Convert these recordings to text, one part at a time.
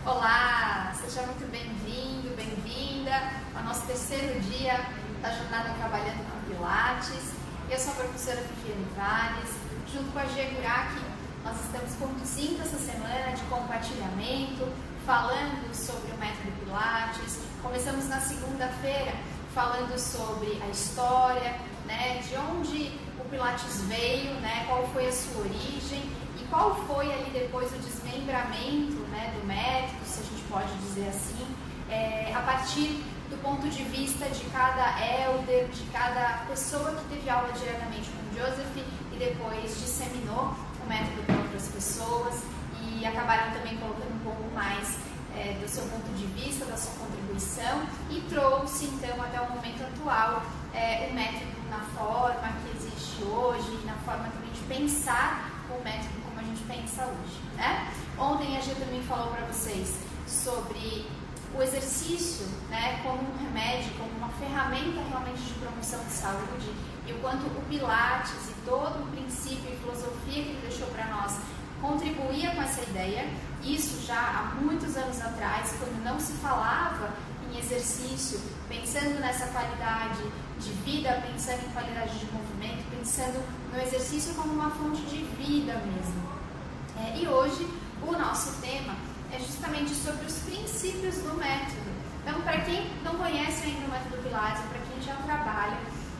Olá, seja muito bem-vindo, bem-vinda ao nosso terceiro dia da jornada Trabalhando com Pilates. Eu sou a professora Viviane Valles, junto com a Gia Guraki, nós estamos conduzindo essa semana de compartilhamento, falando sobre o método Pilates. Começamos na segunda-feira falando sobre a história, de onde o Pilates veio, qual foi a sua origem e qual foi ali depois o desmembramento do método, se a gente pode dizer assim, a partir do ponto de vista de cada elder, de cada pessoa que teve aula diretamente com o Joseph e depois disseminou o método para outras pessoas e acabaram também colocando um pouco mais do seu ponto de vista, da sua contribuição e trouxe então até o momento atual o método na forma que existe hoje e na forma também de pensar o método como a gente pensa hoje, Ontem a gente também falou para vocês sobre o exercício, como um remédio, como uma ferramenta realmente de promoção de saúde e o quanto o Pilates e todo o princípio e filosofia que ele deixou para nós contribuía com essa ideia. Isso já há muitos anos atrás, quando não se falava em exercício, pensando nessa qualidade de vida, pensando em qualidade de movimento, pensando no exercício como uma fonte de vida mesmo. E hoje o nosso tema é justamente sobre os princípios do método. Então, para quem não conhece ainda o método Pilates, para quem já trabalha,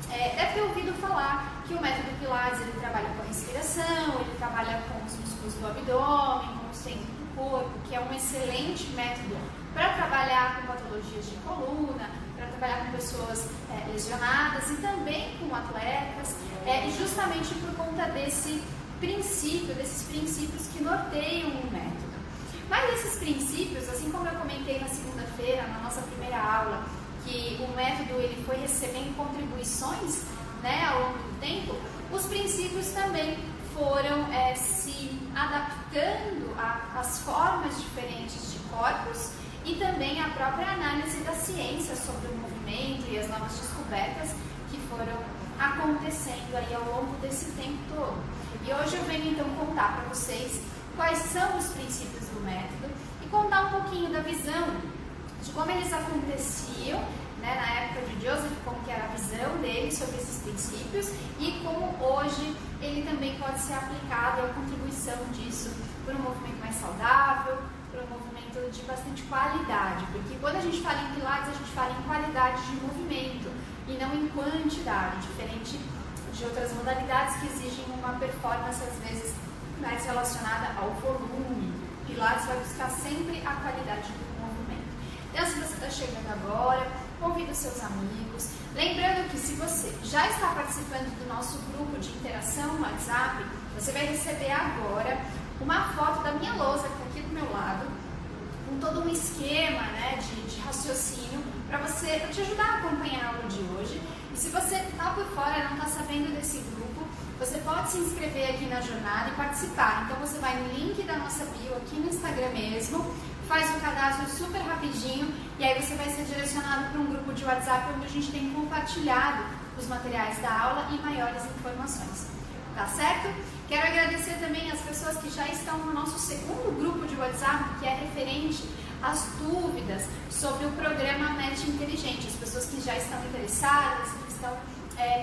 deve ter ouvido falar que o método Pilates ele trabalha com a respiração, ele trabalha com os músculos do abdômen, com o centro do corpo, que é um excelente método para trabalhar com patologias de coluna, para trabalhar com pessoas lesionadas e também com atletas, e justamente por conta desses princípios que norteiam o método. Mas esses princípios, assim como eu comentei na segunda-feira, na nossa primeira aula, que o método ele foi recebendo contribuições ao longo do tempo, os princípios também foram se adaptando às formas diferentes de corpos e também à própria análise da ciência sobre o movimento e as novas descobertas que foram acontecendo aí ao longo desse tempo todo. E hoje eu venho então contar para vocês quais são os princípios do método e contar um pouquinho da visão de como eles aconteciam na época de Joseph, como que era a visão dele sobre esses princípios e como hoje ele também pode ser aplicado e a contribuição disso para um movimento mais saudável, para um movimento de bastante qualidade, porque quando a gente fala em Pilates, a gente fala em qualidade de movimento e não em quantidade, diferente de outras modalidades que exigem uma performance às vezes mais relacionada ao volume. Pilates vai buscar sempre a qualidade do movimento. Então, se você está chegando agora, convida os seus amigos. Lembrando que se você já está participando do nosso grupo de interação no WhatsApp, você vai receber agora uma foto da minha lousa que está aqui do meu lado, com todo um esquema de raciocínio para te ajudar a acompanhar a aula de hoje. E se você está por fora, não está sabendo desse grupo, você pode se inscrever aqui na jornada e participar. Então você vai no link da nossa bio aqui no Instagram mesmo, faz o cadastro super rapidinho e aí você vai ser direcionado para um grupo de WhatsApp onde a gente tem compartilhado os materiais da aula e maiores informações. Tá certo? Quero agradecer também as pessoas que já estão no nosso segundo grupo de WhatsApp, que é referente às dúvidas sobre o programa Mente Inteligente. As pessoas que já estão interessadas, que estão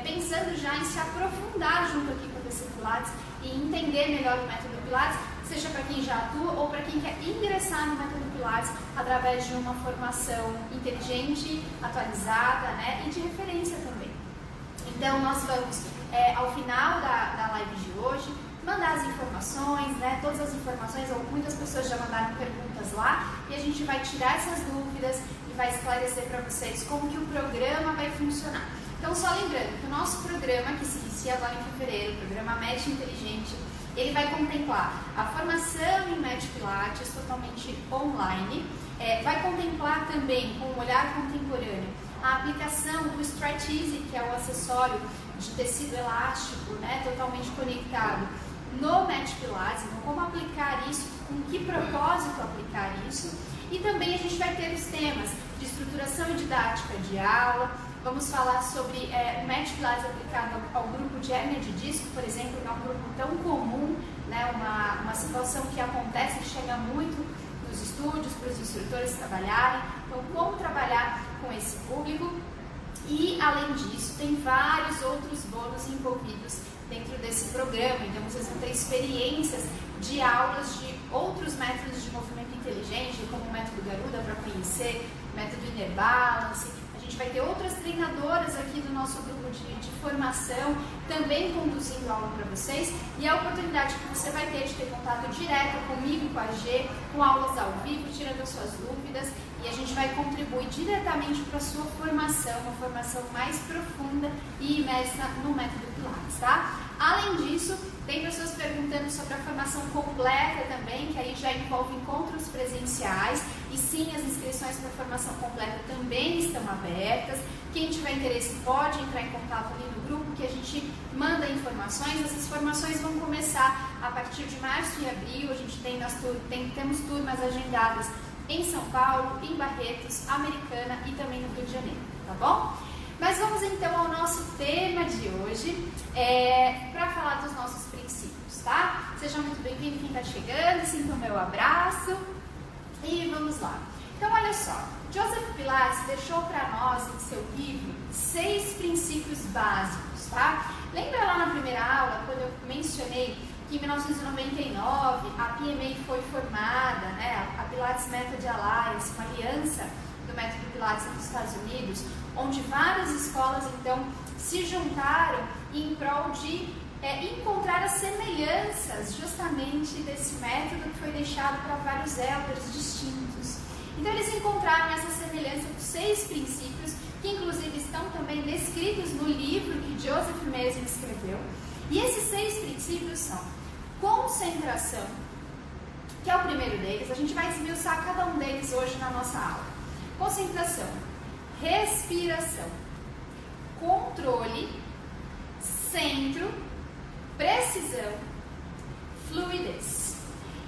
pensando já em se aprofundar junto aqui com o PC Pilates e entender melhor o método Pilates, seja para quem já atua ou para quem quer ingressar no método Pilates através de uma formação inteligente, atualizada e de referência também. Então, nós vamos, ao final da live de hoje, mandar as informações, todas as informações, muitas pessoas já mandaram perguntas lá, e a gente vai tirar essas dúvidas e vai esclarecer para vocês como que o programa vai funcionar. Então, só lembrando que o nosso programa, que se inicia agora em fevereiro, o programa Mente Inteligente, ele vai contemplar a formação em Mente Pilates totalmente online, vai contemplar também, com um olhar contemporâneo, a aplicação do Stretch Easy, que é o acessório de tecido elástico, totalmente conectado no Mente Pilates, então como aplicar isso, com que propósito aplicar isso, e também a gente vai ter os temas de estruturação e didática de aula. Vamos falar sobre o Mente Pilates aplicado ao grupo de hérnia de disco, por exemplo, que é um grupo tão comum, uma situação que acontece e chega muito nos os estúdios, para os instrutores trabalharem. Então, como trabalhar com esse público. E, além disso, tem vários outros bônus envolvidos dentro desse programa. Então, vocês vão ter experiências de aulas de outros métodos de movimento inteligente, como o método Garuda para conhecer, o método Inner Balance. A gente vai ter outras treinadoras aqui do nosso grupo de formação também conduzindo aula para vocês, e a oportunidade que você vai ter de ter contato direto comigo, com a G, com aulas ao vivo, tirando as suas dúvidas, e a gente vai contribuir diretamente para a sua formação, uma formação mais profunda e imersa no método Pilates, tá? Além disso, tem pessoas perguntando sobre a formação completa também, que aí já envolve encontros presenciais, e sim, as inscrições para a formação completa também estão abertas. Quem tiver interesse pode entrar em contato ali no grupo, que a gente manda informações. Essas formações vão começar a partir de março e abril. A gente temos turmas agendadas em São Paulo, em Barretos, Americana e também no Rio de Janeiro, tá bom? Mas vamos então ao nosso tema de hoje, para falar dos nossos princípios, tá? Seja muito bem-vindo quem está chegando, sinta o meu abraço e vamos lá. Então, olha só, Joseph Pilates deixou para nós em seu livro 6 princípios básicos, tá? Lembra lá na primeira aula, quando eu mencionei que em 1999 a PMA foi formada, né, a Pilates Method Alliance, uma aliança do método Pilates nos Estados Unidos, onde várias escolas então se juntaram em prol de encontrar as semelhanças justamente desse método que foi deixado para vários elders distintos. Então eles encontraram essa semelhança com 6 princípios, que inclusive estão também descritos no livro que Joseph mesmo escreveu. E esses 6 princípios são concentração, que é o primeiro deles. A gente vai esmiuçar cada um deles hoje na nossa aula. Concentração, respiração, controle, centro, precisão, fluidez.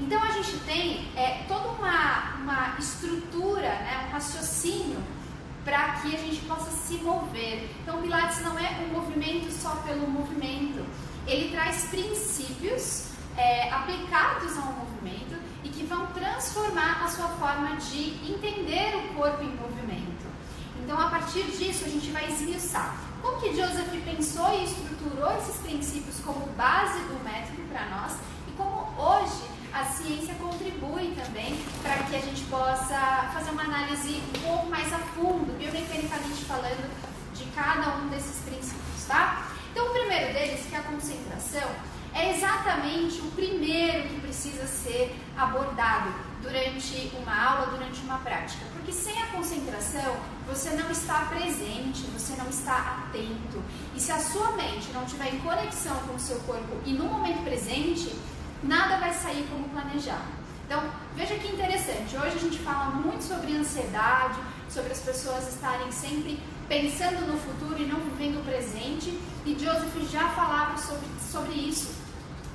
Então a gente tem toda uma estrutura, né, um raciocínio para que a gente possa se mover. Então o Pilates não é um movimento só pelo movimento, ele traz princípios aplicados ao movimento e que vão transformar a sua forma de entender o corpo em movimento. Então, a partir disso, a gente vai esmiuçar como que Joseph pensou e estruturou esses princípios como base do método para nós e como hoje a ciência contribui também para que a gente possa fazer uma análise um pouco mais a fundo, biomecanicamente falando, de cada um desses princípios, tá? Então, o primeiro deles, que é a concentração, é exatamente o primeiro que precisa ser abordado durante uma aula, durante uma prática. Porque sem a concentração, você não está presente, você não está atento. E se a sua mente não estiver em conexão com o seu corpo e no momento presente, nada vai sair como planejado. Então, veja que interessante. Hoje a gente fala muito sobre ansiedade, sobre as pessoas estarem sempre pensando no futuro e não vivendo o presente. E Joseph já falava sobre isso,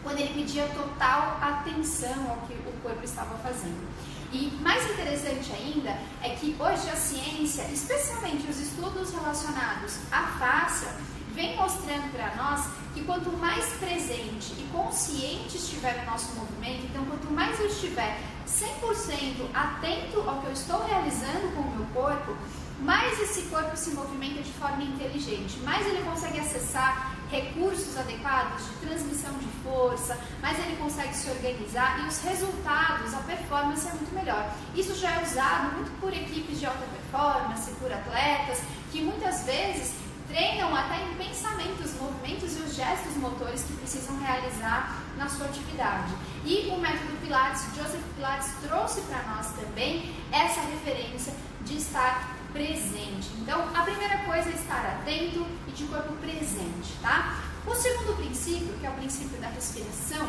quando ele pedia total atenção ao que o corpo estava fazendo. E mais interessante ainda é que hoje a ciência, especialmente os estudos relacionados à fascia, vem mostrando para nós que quanto mais presente e consciente estiver no nosso movimento, então quanto mais eu estiver 100% atento ao que eu estou realizando com o meu corpo, mais esse corpo se movimenta de forma inteligente, mais ele consegue acessar recursos adequados de transmissão de força, mais ele consegue se organizar e os resultados, a performance é muito melhor. Isso já é usado muito por equipes de alta performance, por atletas, que muitas vezes treinam até em pensamentos, movimentos e os gestos motores que precisam realizar na sua atividade. E o método Pilates, Joseph Pilates trouxe para nós também essa referência de estar presente. Então, a primeira coisa é estar atento e de corpo presente, tá? O segundo princípio, que é o princípio da respiração,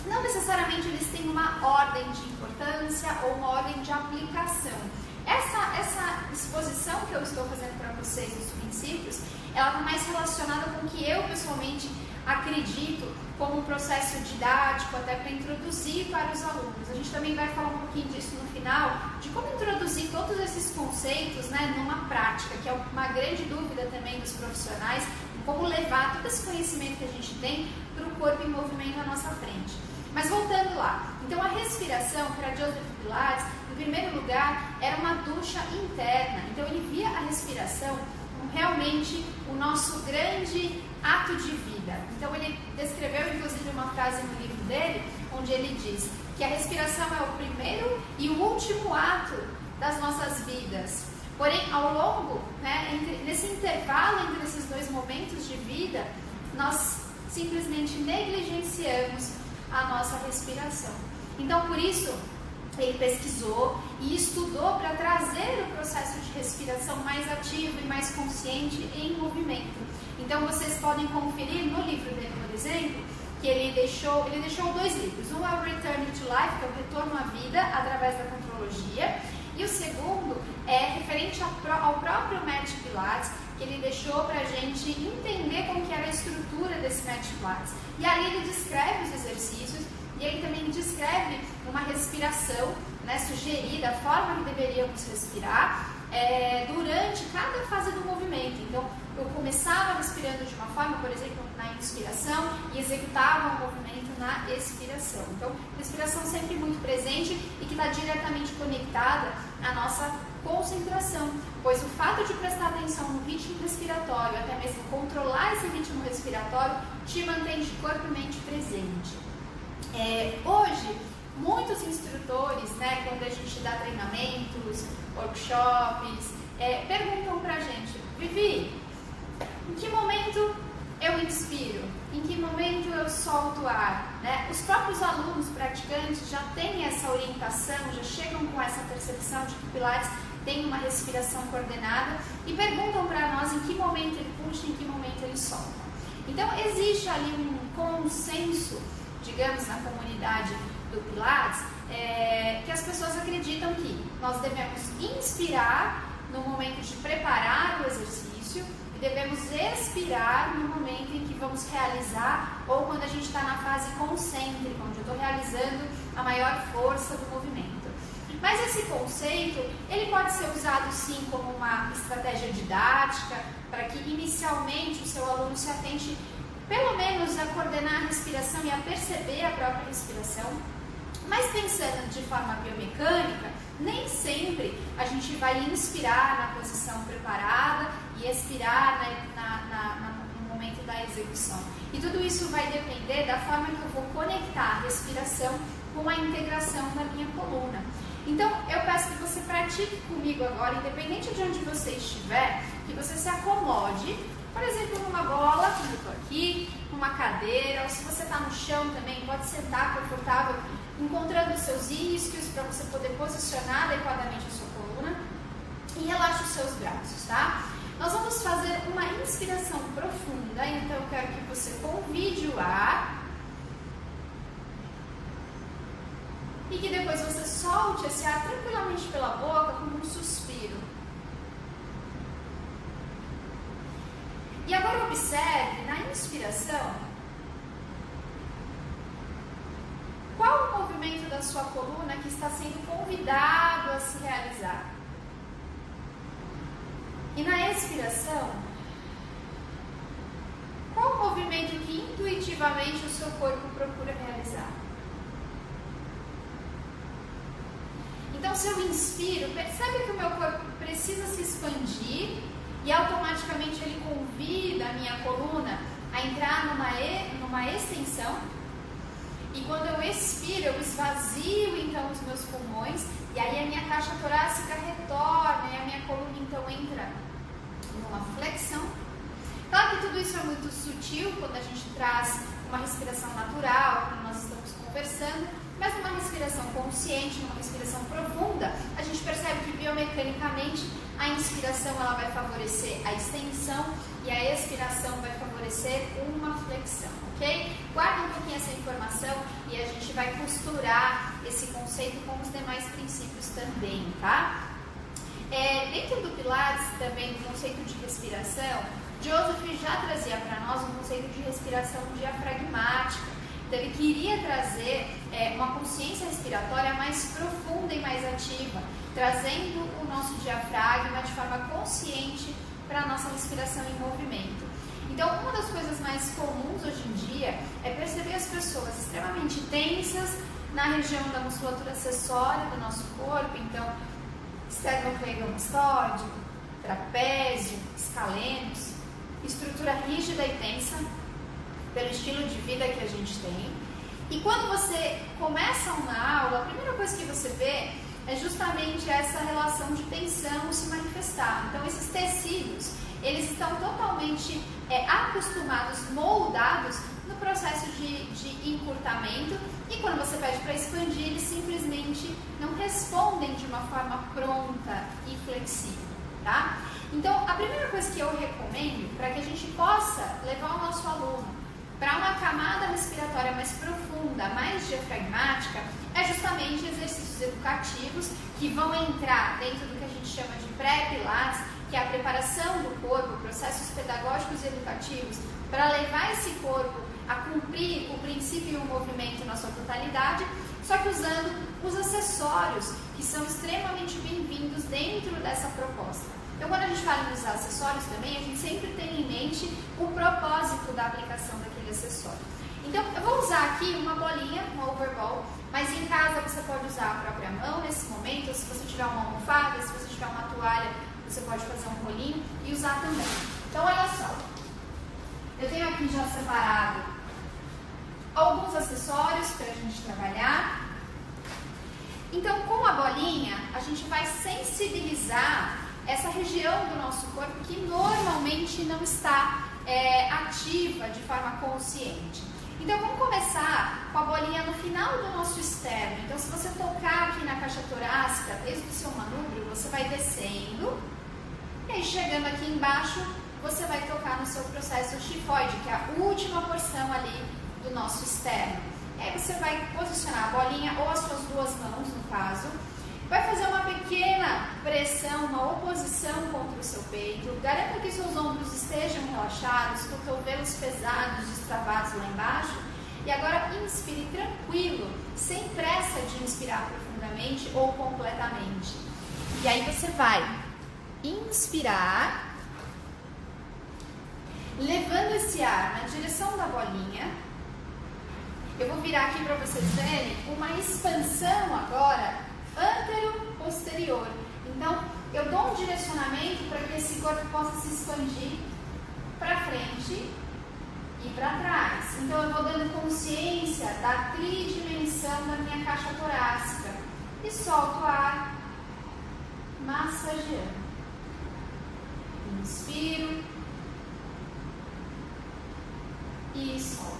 não necessariamente eles têm uma ordem de importância ou uma ordem de aplicação. Essa exposição que eu estou fazendo para vocês dos princípios, ela está mais relacionada com o que eu pessoalmente acredito como um processo didático, até para introduzir para os alunos. A gente também vai falar um pouquinho disso no final, de como introduzir todos esses conceitos, né, numa prática, que é uma grande dúvida também dos profissionais, como levar todo esse conhecimento que a gente tem para o corpo em movimento à nossa frente. Mas voltando lá, então a respiração para Joseph Pilates primeiro lugar, era uma ducha interna. Então ele via a respiração como realmente o nosso grande ato de vida. Então ele descreveu inclusive uma frase no livro dele, onde ele diz que a respiração é o primeiro e o último ato das nossas vidas. Porém, ao longo, nesse intervalo entre esses dois momentos de vida, nós simplesmente negligenciamos a nossa respiração. Então, por isso, ele pesquisou e estudou para trazer o processo de respiração mais ativo e mais consciente em movimento. Então, vocês podem conferir no livro dele, por exemplo, que ele deixou 2 livros. Um é o Return to Life, que é o Retorno à Vida através da Contrologia, e o segundo é referente ao próprio Matt Pilates, que ele deixou para a gente entender como que era a estrutura desse Matt Pilates. E ali ele descreve os exercícios e ele também descreve uma respiração, sugerida, a forma que deveríamos respirar durante cada fase do movimento. Então, eu começava respirando de uma forma, por exemplo, na inspiração, e executava o movimento na expiração. Então, respiração sempre muito presente e que está diretamente conectada à nossa concentração, pois o fato de prestar atenção no ritmo respiratório, até mesmo controlar esse ritmo respiratório, te mantém de corpo e mente presente. Hoje, muitos instrutores, quando a gente dá treinamentos, workshops, perguntam pra gente: Vivi, em que momento eu inspiro? Em que momento eu solto o ar? Os próprios alunos praticantes já têm essa orientação, já chegam com essa percepção de que o Pilates tem uma respiração coordenada e perguntam para nós em que momento ele puxa e em que momento ele solta. Então, existe ali um consenso, digamos, na comunidade do Pilates, que as pessoas acreditam que nós devemos inspirar no momento de preparar o exercício e devemos expirar no momento em que vamos realizar ou quando a gente está na fase concêntrica, onde eu estou realizando a maior força do movimento. Mas esse conceito, ele pode ser usado sim como uma estratégia didática, para que inicialmente o seu aluno se atente pelo menos a coordenar a respiração e a perceber a própria respiração. Mas pensando de forma biomecânica, nem sempre a gente vai inspirar na posição preparada e expirar no momento da execução. E tudo isso vai depender da forma que eu vou conectar a respiração com a integração da minha coluna. Então, eu peço que você pratique comigo agora, independente de onde você estiver, que você se acomode, por exemplo, numa bola, como eu estou aqui, numa cadeira, ou se você está no chão também, pode sentar confortável, encontrando os seus isquios para você poder posicionar adequadamente a sua coluna e relaxa os seus braços, tá? Nós vamos fazer uma inspiração profunda, então eu quero que você convide o ar e que depois você solte esse ar tranquilamente pela boca como um suspiro. E agora observe, na inspiração, qual o movimento da sua coluna que está sendo convidado a se realizar. E na expiração, qual o movimento que intuitivamente o seu corpo procura realizar. Então, se eu inspiro, percebe que o meu corpo precisa se expandir e automaticamente ele convida a minha coluna a entrar numa extensão. E quando eu expiro, eu esvazio então os meus pulmões e aí a minha caixa torácica retorna e a minha coluna então entra numa flexão. Claro que tudo isso é muito sutil quando a gente traz uma respiração natural, quando nós estamos conversando, mas numa respiração consciente, numa respiração profunda, a gente percebe que biomecanicamente a inspiração ela vai favorecer a extensão e a expiração vai favorecer uma flexão, ok? Guarda um pouquinho essa informação e a gente vai costurar esse conceito com os demais princípios também, tá? Dentro do Pilates também, do conceito de respiração, Joseph já trazia para nós um conceito de respiração diafragmática. Então ele queria trazer uma consciência respiratória mais profunda e mais ativa, trazendo o nosso diafragma de forma consciente para a nossa respiração em movimento. Então, uma das coisas mais comuns hoje em dia é perceber as pessoas extremamente tensas, na região da musculatura acessória do nosso corpo, então esternocleidomastoide, trapézio, escalenos, estrutura rígida e tensa, pelo estilo de vida que a gente tem. E quando você começa uma aula, a primeira coisa que você vê é justamente essa relação de tensão se manifestar. Então, esses tecidos, eles estão totalmente acostumados, moldados no processo de encurtamento, e quando você pede para expandir, eles simplesmente não respondem de uma forma pronta e flexível, tá? Então, a primeira coisa que eu recomendo para que a gente possa levar o nosso aluno para uma camada respiratória mais profunda, mais diafragmática, é justamente exercícios educativos que vão entrar dentro do que a gente chama de pré-pilates, que é a preparação do corpo, processos pedagógicos e educativos, para levar esse corpo a cumprir o princípio e o movimento na sua totalidade, só que usando os acessórios, que são extremamente bem-vindos dentro dessa proposta. Então, quando a gente fala em usar acessórios também, a gente sempre tem em mente o propósito da aplicação daquele acessório. Então, eu vou usar aqui uma bolinha, uma overball, mas em casa você pode usar a própria mão nesse momento, ou se você tiver uma almofada, se você tiver uma toalha, você pode fazer um rolinho e usar também. Então, olha só, eu tenho aqui já separado alguns acessórios para a gente trabalhar. Então, com a bolinha, a gente vai sensibilizar essa região do nosso corpo que normalmente não está ativa de forma consciente. Então, vamos começar com a bolinha no final do nosso externo. Então, se você tocar aqui na caixa torácica, desde o seu manúbrio, você vai descendo. E aí, chegando aqui embaixo, você vai tocar no seu processo chifoide, que é a última porção ali do nosso externo. E aí, você vai posicionar a bolinha, ou as suas duas mãos, no caso. Vai fazer uma pequena pressão, uma oposição contra o seu peito. Garanta que seus ombros estejam relaxados, cotovelos pesados, destravados lá embaixo. E agora inspire tranquilo, sem pressa de inspirar profundamente ou completamente. E aí você vai inspirar, levando esse ar na direção da bolinha. Eu vou virar aqui para vocês verem uma expansão agora antero-posterior. Então, eu dou um direcionamento para que esse corpo possa se expandir para frente e para trás. Então, eu vou dando consciência da tridimensão da minha caixa torácica e solto o ar, massageando. Inspiro e solto.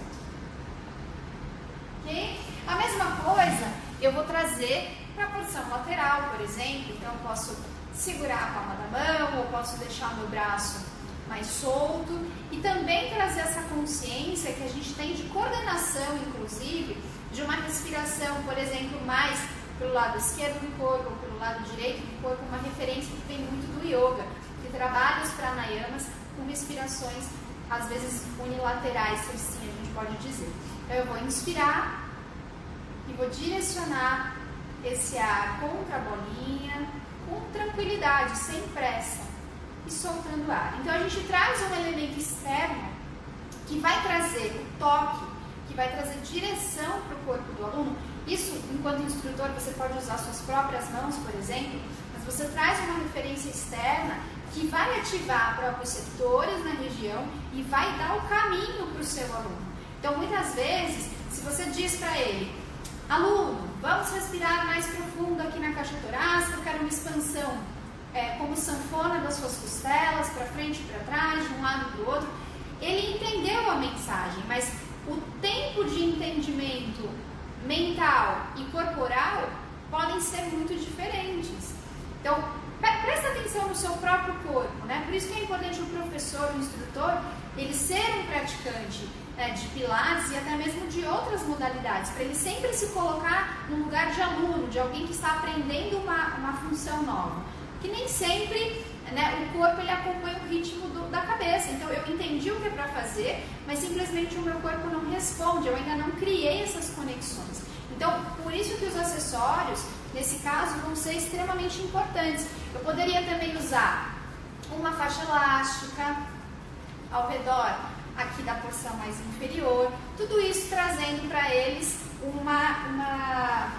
Ok? A mesma coisa eu vou trazer para a porção lateral, por exemplo. Então, eu posso segurar a palma da mão, ou posso deixar o meu braço mais solto, e também trazer essa consciência que a gente tem de coordenação, inclusive, de uma respiração, por exemplo, mais pelo lado esquerdo do corpo, ou pelo lado direito do corpo, uma referência que vem muito do yoga, que trabalha os pranayamas com respirações, às vezes unilaterais, se assim a gente pode dizer. Então, eu vou inspirar e vou direcionar esse ar contra a bolinha, com tranquilidade, sem pressa, e soltando o ar. Então, a gente traz um elemento externo que vai trazer o toque, que vai trazer direção para o corpo do aluno. Isso, enquanto instrutor, você pode usar suas próprias mãos, por exemplo, mas você traz uma referência externa que vai ativar próprios setores na região e vai dar o caminho para o seu aluno. Então, muitas vezes, se você diz para ele: aluno, vamos respirar mais profundo aqui na caixa torácica, eu quero uma expansão como sanfona das suas costelas, para frente e para trás, de um lado para o outro. Ele entendeu a mensagem, mas o tempo de entendimento mental e corporal podem ser muito diferentes. Então, presta atenção no seu próprio corpo, né? Por isso que é importante o professor, o instrutor, ele ser um praticante de pilates e até mesmo de outras modalidades, para ele sempre se colocar no lugar de aluno, de alguém que está aprendendo uma função nova. Que nem sempre, né, o corpo ele acompanha o ritmo da cabeça. Então, eu entendi o que é para fazer, mas simplesmente o meu corpo não responde, eu ainda não criei essas conexões. Então, por isso que os acessórios, nesse caso, vão ser extremamente importantes. Eu poderia também usar uma faixa elástica ao redor aqui da porção mais inferior, tudo isso trazendo para eles uma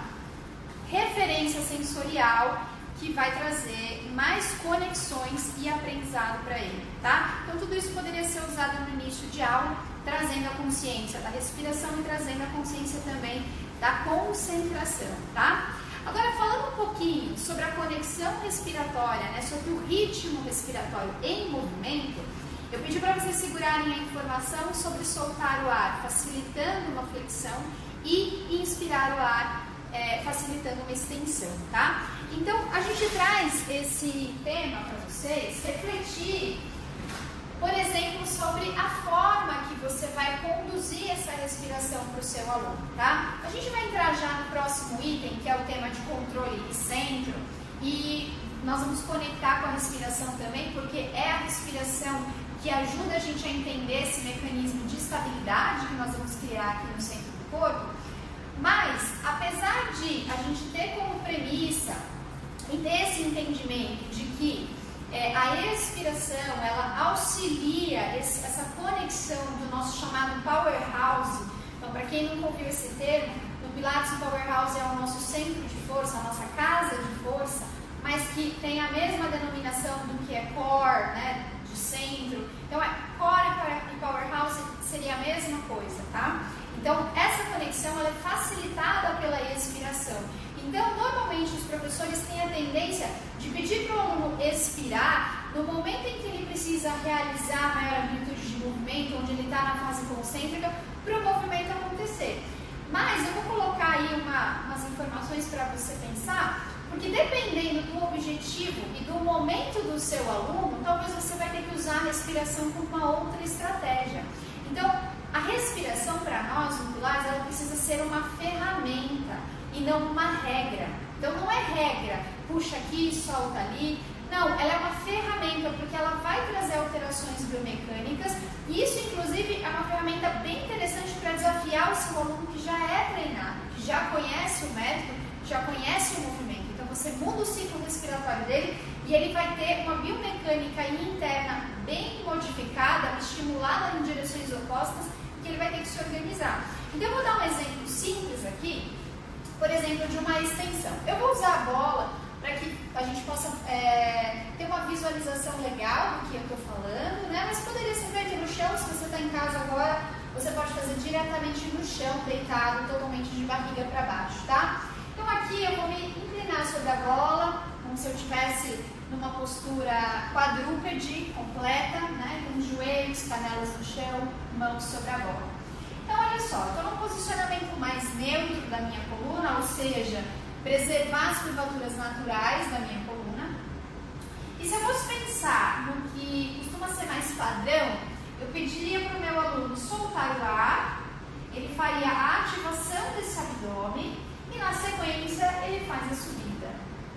referência sensorial que vai trazer mais conexões e aprendizado para ele, tá? Então tudo isso poderia ser usado no início de aula, trazendo a consciência da respiração e trazendo a consciência também da concentração, tá? Agora, falando um pouquinho sobre a conexão respiratória, né, sobre o ritmo respiratório em movimento, eu pedi para vocês segurarem a informação sobre soltar o ar, facilitando uma flexão, e inspirar o ar, facilitando uma extensão, tá? Então, a gente traz esse tema para vocês refletir, por exemplo, sobre a forma que você vai conduzir essa respiração para o seu aluno, tá? A gente vai entrar já no próximo item, que é o tema de controle e centro, e nós vamos conectar com a respiração também, porque é a respiração que ajuda a gente a entender esse mecanismo de estabilidade que nós vamos criar aqui no centro do corpo. Mas, apesar de a gente ter como premissa e ter esse entendimento de que a expiração, ela auxilia essa conexão do nosso chamado powerhouse. Então, para quem nunca ouviu esse termo, no Pilates o powerhouse é o nosso centro de força, a nossa casa de força, mas que tem a mesma denominação do que é core, né, de centro. Então, core e powerhouse seria a mesma coisa, tá? Então, essa conexão ela é facilitada pela expiração. Então, normalmente, os professores têm a tendência de pedir para o aluno expirar no momento em que ele precisa realizar maior amplitude de movimento, onde ele está na fase concêntrica, para o movimento acontecer. Mas eu vou colocar aí umas informações para você pensar, porque dependendo do objetivo e do momento do seu aluno, talvez você vai ter que usar a respiração com uma outra estratégia. Então, a respiração para nós, no Pilates, ela precisa ser uma ferramenta e não uma regra. Então não é regra, puxa aqui, solta ali. Não, ela é uma ferramenta porque ela vai trazer alterações biomecânicas e isso inclusive é uma ferramenta bem interessante para desafiar o seu aluno que já é treinado, que já conhece o método, já conhece o movimento. Então você muda o ciclo respiratório dele e ele vai ter uma biomecânica interna bem modificada, estimulada em direções opostas, que ele vai ter que se organizar. Então eu vou dar um exemplo simples aqui, por exemplo, de uma extensão. Eu vou usar a bola para que a gente possa ter uma visualização legal do que eu estou falando, né? Mas poderia ser feito no chão. Se você está em casa agora, você pode fazer diretamente no chão, deitado, totalmente de barriga para baixo, tá? Então aqui eu vou me inclinar sobre a bola, como se eu estivesse numa postura quadrúpede completa, né? Com os joelhos, canelas no chão, mãos sobre a bola. Então, olha só, estou num posicionamento mais neutro da minha coluna, ou seja, preservar as curvaturas naturais da minha coluna. E se eu fosse pensar no que costuma ser mais padrão, eu pediria para o meu aluno soltar o ar, ele faria a ativação desse abdômen e, na sequência, ele faz a subida,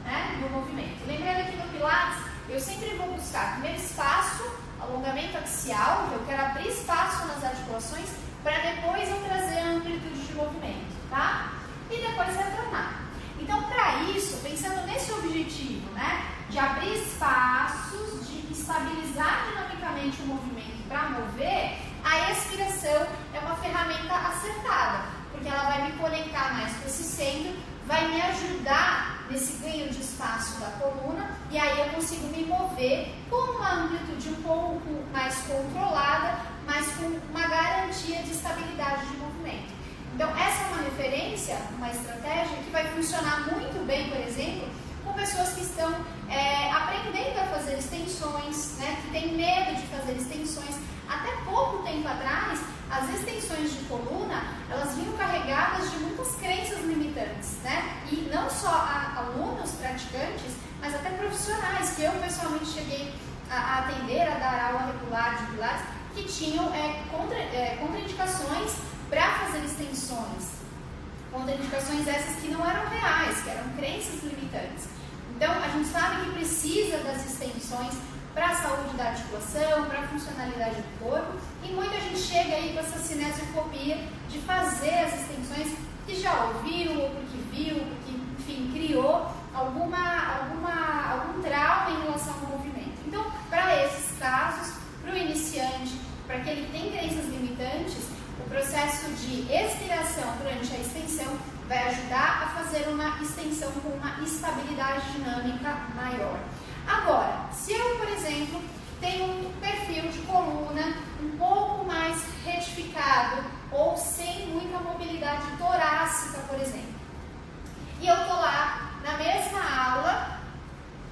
né, do movimento. Lembrando que no Pilates, eu sempre vou buscar primeiro espaço, alongamento axial, então eu quero abrir espaço nas articulações, para depois eu trazer a amplitude de movimento, tá? E depois retornar. Então, para isso, pensando nesse objetivo, né, de abrir espaços, de estabilizar dinamicamente o movimento para mover, a expiração é uma ferramenta acertada, porque ela vai me conectar mais com esse centro, vai me ajudar nesse ganho de espaço da coluna, e aí eu consigo me mover com uma amplitude um pouco mais controlada, mas com uma garantia de estabilidade de movimento. Então, essa é uma referência, uma estratégia que vai funcionar muito bem, por exemplo, com pessoas que estão aprendendo a fazer extensões, né, que têm medo de fazer extensões. Até pouco tempo atrás, as extensões de coluna, elas vinham carregadas de muitas crenças limitantes, né? E não só a alunos, praticantes, mas até profissionais, que eu pessoalmente cheguei a atender, a dar aula regular de Pilates, que tinham contraindicações para fazer extensões. Contraindicações essas que não eram reais, que eram crenças limitantes. Então, a gente sabe que precisa das extensões para a saúde da articulação, para a funcionalidade do corpo, e muita gente chega aí com essa cinesiofobia de fazer as extensões que já ouviu, ou porque viu, porque, enfim, criou algum trauma em relação ao movimento. Então, para esses casos, para o iniciante, para quem tem crenças limitantes, o processo vai ajudar a fazer uma extensão com uma estabilidade dinâmica maior. Agora, se eu, por exemplo, tenho um perfil de coluna um pouco mais retificado ou sem muita mobilidade torácica, por exemplo, e eu estou lá na mesma aula,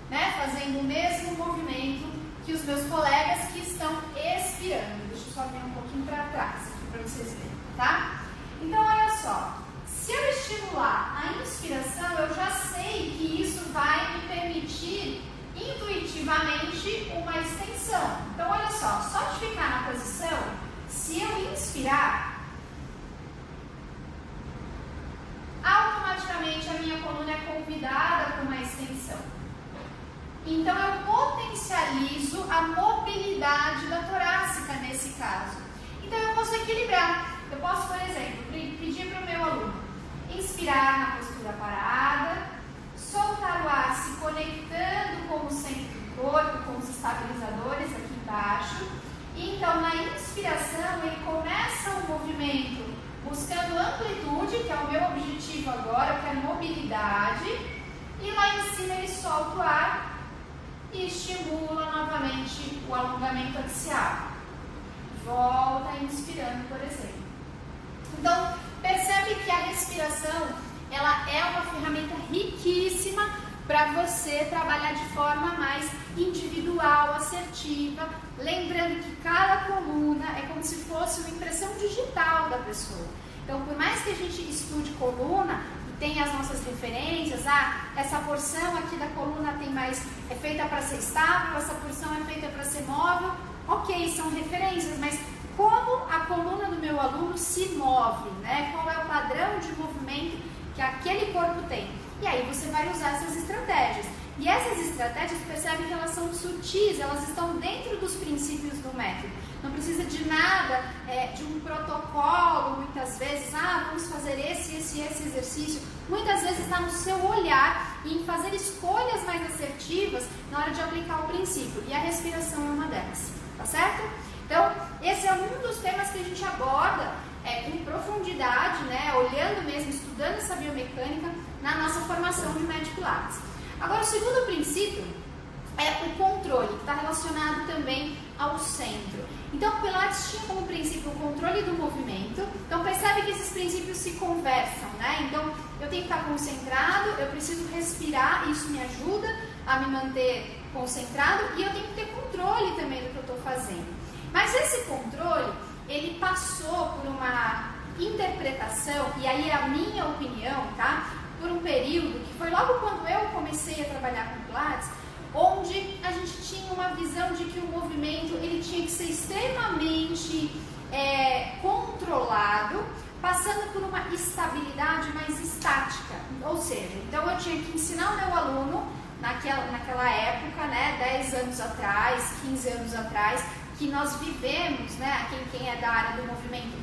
né, fazendo o mesmo movimento que os meus colegas que estão expirando. Deixa eu só vir um pouquinho para trás aqui para vocês verem, tá? Então, olha só, se eu estimular a inspiração, eu já sei que isso vai me permitir intuitivamente uma extensão. Então, olha só de ficar na posição, se eu inspirar, automaticamente a minha coluna é convidada para uma extensão. Então, eu potencializo a mobilidade da torácica nesse caso. Então, eu posso equilibrar. Eu posso, por exemplo, pedir para o meu aluno inspirar na postura parada, soltar o ar se conectando com o centro do corpo, com os estabilizadores aqui embaixo. E então, na inspiração, ele começa o movimento buscando amplitude, que é o meu objetivo agora, que é mobilidade. E lá em cima ele solta o ar e estimula novamente o alongamento axial. Volta inspirando, por exemplo. Então, percebe que a respiração, ela é uma ferramenta riquíssima para você trabalhar de forma mais individual, assertiva, lembrando que cada coluna é como se fosse uma impressão digital da pessoa. Então, por mais que a gente estude coluna e tenha as nossas referências, essa porção aqui da coluna é feita para ser estável, essa porção é feita para ser móvel, ok, são referências, mas como a coluna do meu aluno se move, né? Qual é o padrão de movimento que aquele corpo tem? E aí você vai usar essas estratégias. E essas estratégias, percebe que elas são sutis, elas estão dentro dos princípios do método. Não precisa de nada, de um protocolo, muitas vezes, vamos fazer esse exercício. Muitas vezes está no seu olhar e em fazer escolhas mais assertivas na hora de aplicar o princípio. E a respiração é uma delas, tá certo? Então, esse é um dos temas que a gente aborda com profundidade, né, olhando mesmo, estudando essa biomecânica na nossa formação de Med Pilates. Agora, o segundo princípio é o controle, que está relacionado também ao centro. Então, o Pilates tinha como princípio o controle do movimento. Então, percebe que esses princípios se conversam, né? Então, eu tenho que estar concentrado, eu preciso respirar, isso me ajuda a me manter concentrado e eu tenho que ter controle também do que eu estou fazendo. Mas esse controle, ele passou por uma interpretação, e aí é a minha opinião, tá? Por um período que foi logo quando eu comecei a trabalhar com Pilates, onde a gente tinha uma visão de que o movimento ele tinha que ser extremamente controlado, passando por uma estabilidade mais estática. Ou seja, então eu tinha que ensinar o meu aluno, naquela época, né, 10 anos atrás, 15 anos atrás, que nós vivemos, né, quem é da área do movimento,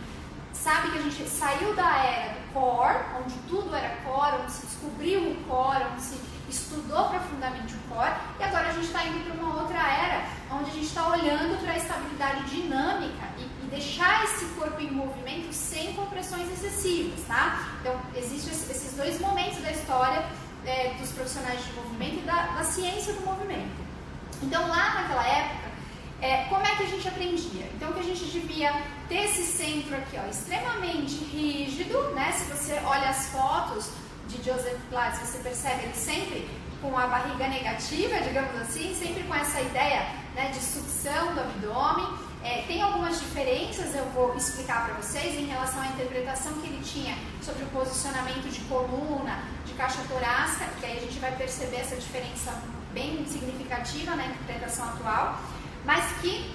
sabe que a gente saiu da era do core, onde tudo era core, onde se descobriu o core, onde se estudou profundamente o core, e agora a gente está indo para uma outra era, onde a gente está olhando para a estabilidade dinâmica e deixar esse corpo em movimento sem compressões excessivas, tá? Então, existem esses dois momentos da história dos profissionais de movimento e da ciência do movimento. Então, lá naquela época, como é que a gente aprendia? Então, que a gente devia ter esse centro aqui, ó, extremamente rígido, né? Se você olha as fotos de Joseph Pilates, você percebe ele sempre com a barriga negativa, digamos assim, sempre com essa ideia, né, de sucção do abdômen. Tem algumas diferenças, eu vou explicar para vocês, em relação à interpretação que ele tinha sobre o posicionamento de coluna, de caixa torácica, que aí a gente vai perceber essa diferença bem significativa na interpretação atual, mas que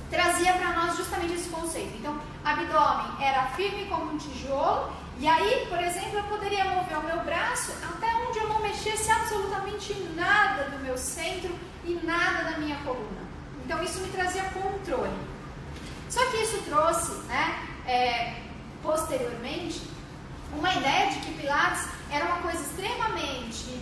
trazia para nós justamente esse conceito. Então, abdômen era firme como um tijolo, e aí, por exemplo, eu poderia mover o meu braço até onde eu não mexesse absolutamente nada do meu centro e nada da minha coluna. Então, isso me trazia controle. Só que isso trouxe, né, posteriormente, uma ideia de que Pilates era uma coisa extremamente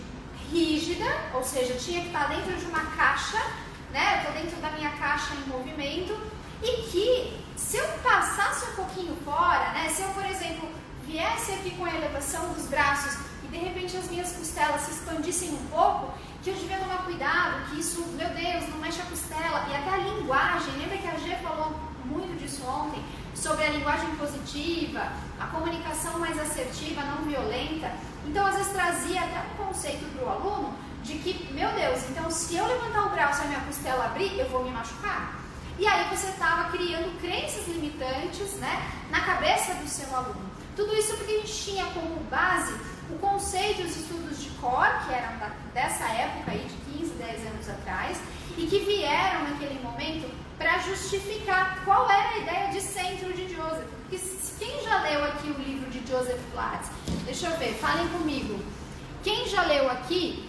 rígida, ou seja, tinha que estar dentro de uma caixa, né? Eu estou dentro da minha caixa em movimento, e que se eu passasse um pouquinho fora, né? Se eu, por exemplo, viesse aqui com a elevação dos braços e de repente as minhas costelas se expandissem um pouco, que eu devia tomar cuidado, que isso, meu Deus, não mexe a costela. E até a linguagem, lembra que a Gê falou muito disso ontem, sobre a linguagem positiva, a comunicação mais assertiva, não violenta. Então, às vezes trazia até um conceito para o aluno de que, meu Deus, então se eu levantar o braço e a minha costela abrir, eu vou me machucar. E aí você estava criando crenças limitantes, né, na cabeça do seu aluno. Tudo isso porque a gente tinha como base o conceito dos estudos de core, que eram dessa época aí, de 15, 10 anos atrás, e que vieram naquele momento para justificar qual era a ideia de centro de Joseph. Porque quem já leu aqui o livro de Joseph Platts? Deixa eu ver, falem comigo. Quem já leu aqui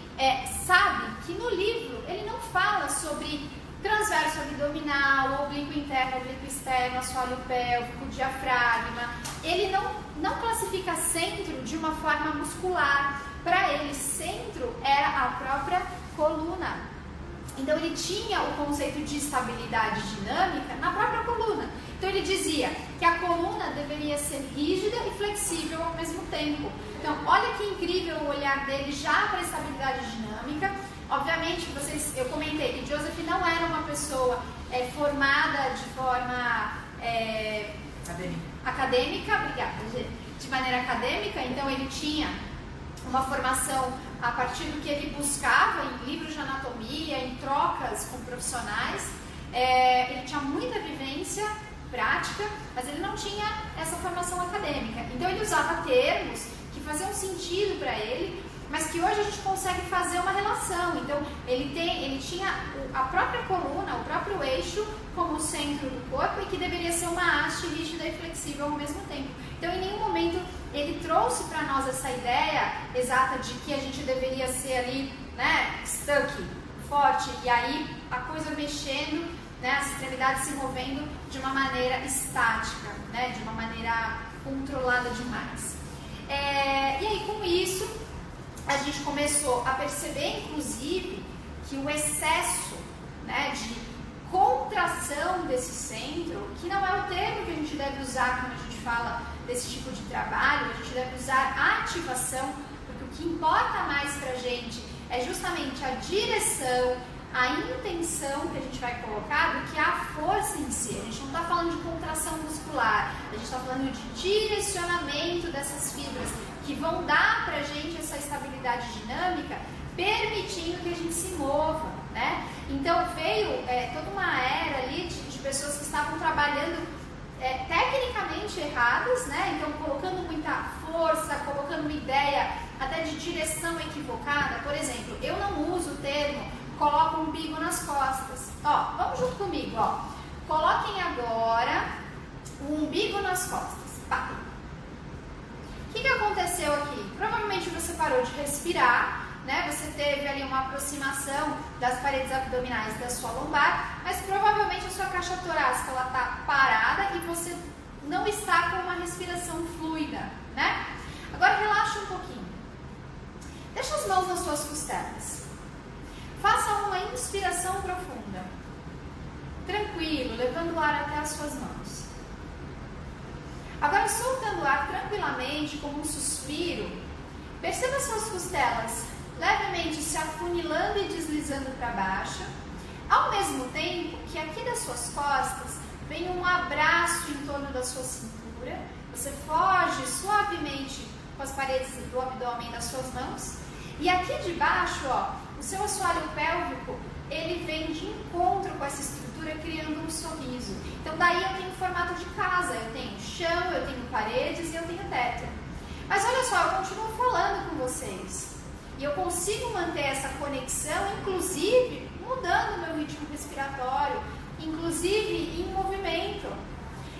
sabe que no livro ele não fala sobre transverso abdominal, oblíquo interno, oblíquo externo, assoalho pélvico, diafragma. Ele não classifica centro de uma forma muscular. Para ele, centro era a própria coluna. Então ele tinha o conceito de estabilidade dinâmica na própria coluna. Então ele dizia que a coluna deveria ser rígida e flexível ao mesmo tempo. Então olha que incrível o olhar dele já para a estabilidade dinâmica. Obviamente, eu comentei que Joseph não era uma pessoa formada de forma acadêmica, obrigada, de maneira acadêmica, então ele tinha uma formação a partir do que ele buscava em livros de anatomia, em trocas com profissionais. Ele tinha muita vivência prática, mas ele não tinha essa formação acadêmica. Então ele usava termos que faziam sentido para ele, mas que hoje a gente consegue fazer uma relação. Então ele tinha a própria coluna, o próprio eixo como centro do corpo e que deveria ser uma haste rígida e flexível ao mesmo tempo. Então em nenhum momento ele trouxe para nós essa ideia exata de que a gente deveria ser ali, né, stuck, forte, e aí a coisa mexendo, né, as extremidades se movendo de uma maneira estática, né, de uma maneira controlada demais. E aí com isso a gente começou a perceber, inclusive, que o excesso, né, de contração desse centro, que não é o termo que a gente deve usar quando a gente fala desse tipo de trabalho, a gente deve usar a ativação, porque o que importa mais pra gente é justamente a direção, a intenção que a gente vai colocar do que a força em si. A gente não está falando de contração muscular, a gente está falando de direcionamento dessas fibras que vão dar pra gente essa estabilidade dinâmica, permitindo que a gente se mova, né? Então veio toda uma era ali de pessoas que estavam trabalhando tecnicamente erradas, né? Então colocando muita força, colocando uma ideia até de direção equivocada. Por exemplo, eu não uso o termo coloca o umbigo nas costas. Ó, vamos junto comigo, ó. Coloquem agora o umbigo nas costas. Pá. O que aconteceu aqui? Provavelmente você parou de respirar, né? Você teve ali uma aproximação das paredes abdominais da sua lombar, mas provavelmente a sua caixa torácica ela tá parada e você não está com uma respiração fluida, né? Agora relaxa um pouquinho. Deixa as mãos nas suas costelas. Faça uma inspiração profunda. Tranquilo, levando o ar até as suas mãos. Agora soltando o ar tranquilamente, como um suspiro. Perceba suas costelas levemente se afunilando e deslizando para baixo, ao mesmo tempo que aqui das suas costas vem um abraço em torno da sua cintura. Você foge suavemente com as paredes do abdômen das suas mãos. E aqui de baixo, ó, o seu assoalho pélvico, ele vem de encontro com essa estrutura, criando um sorriso. Então daí eu tenho formato de casa, eu tenho chão, eu tenho paredes e eu tenho teto. Mas olha só, eu continuo falando com vocês. E eu consigo manter essa conexão, inclusive mudando o meu ritmo respiratório, inclusive em movimento.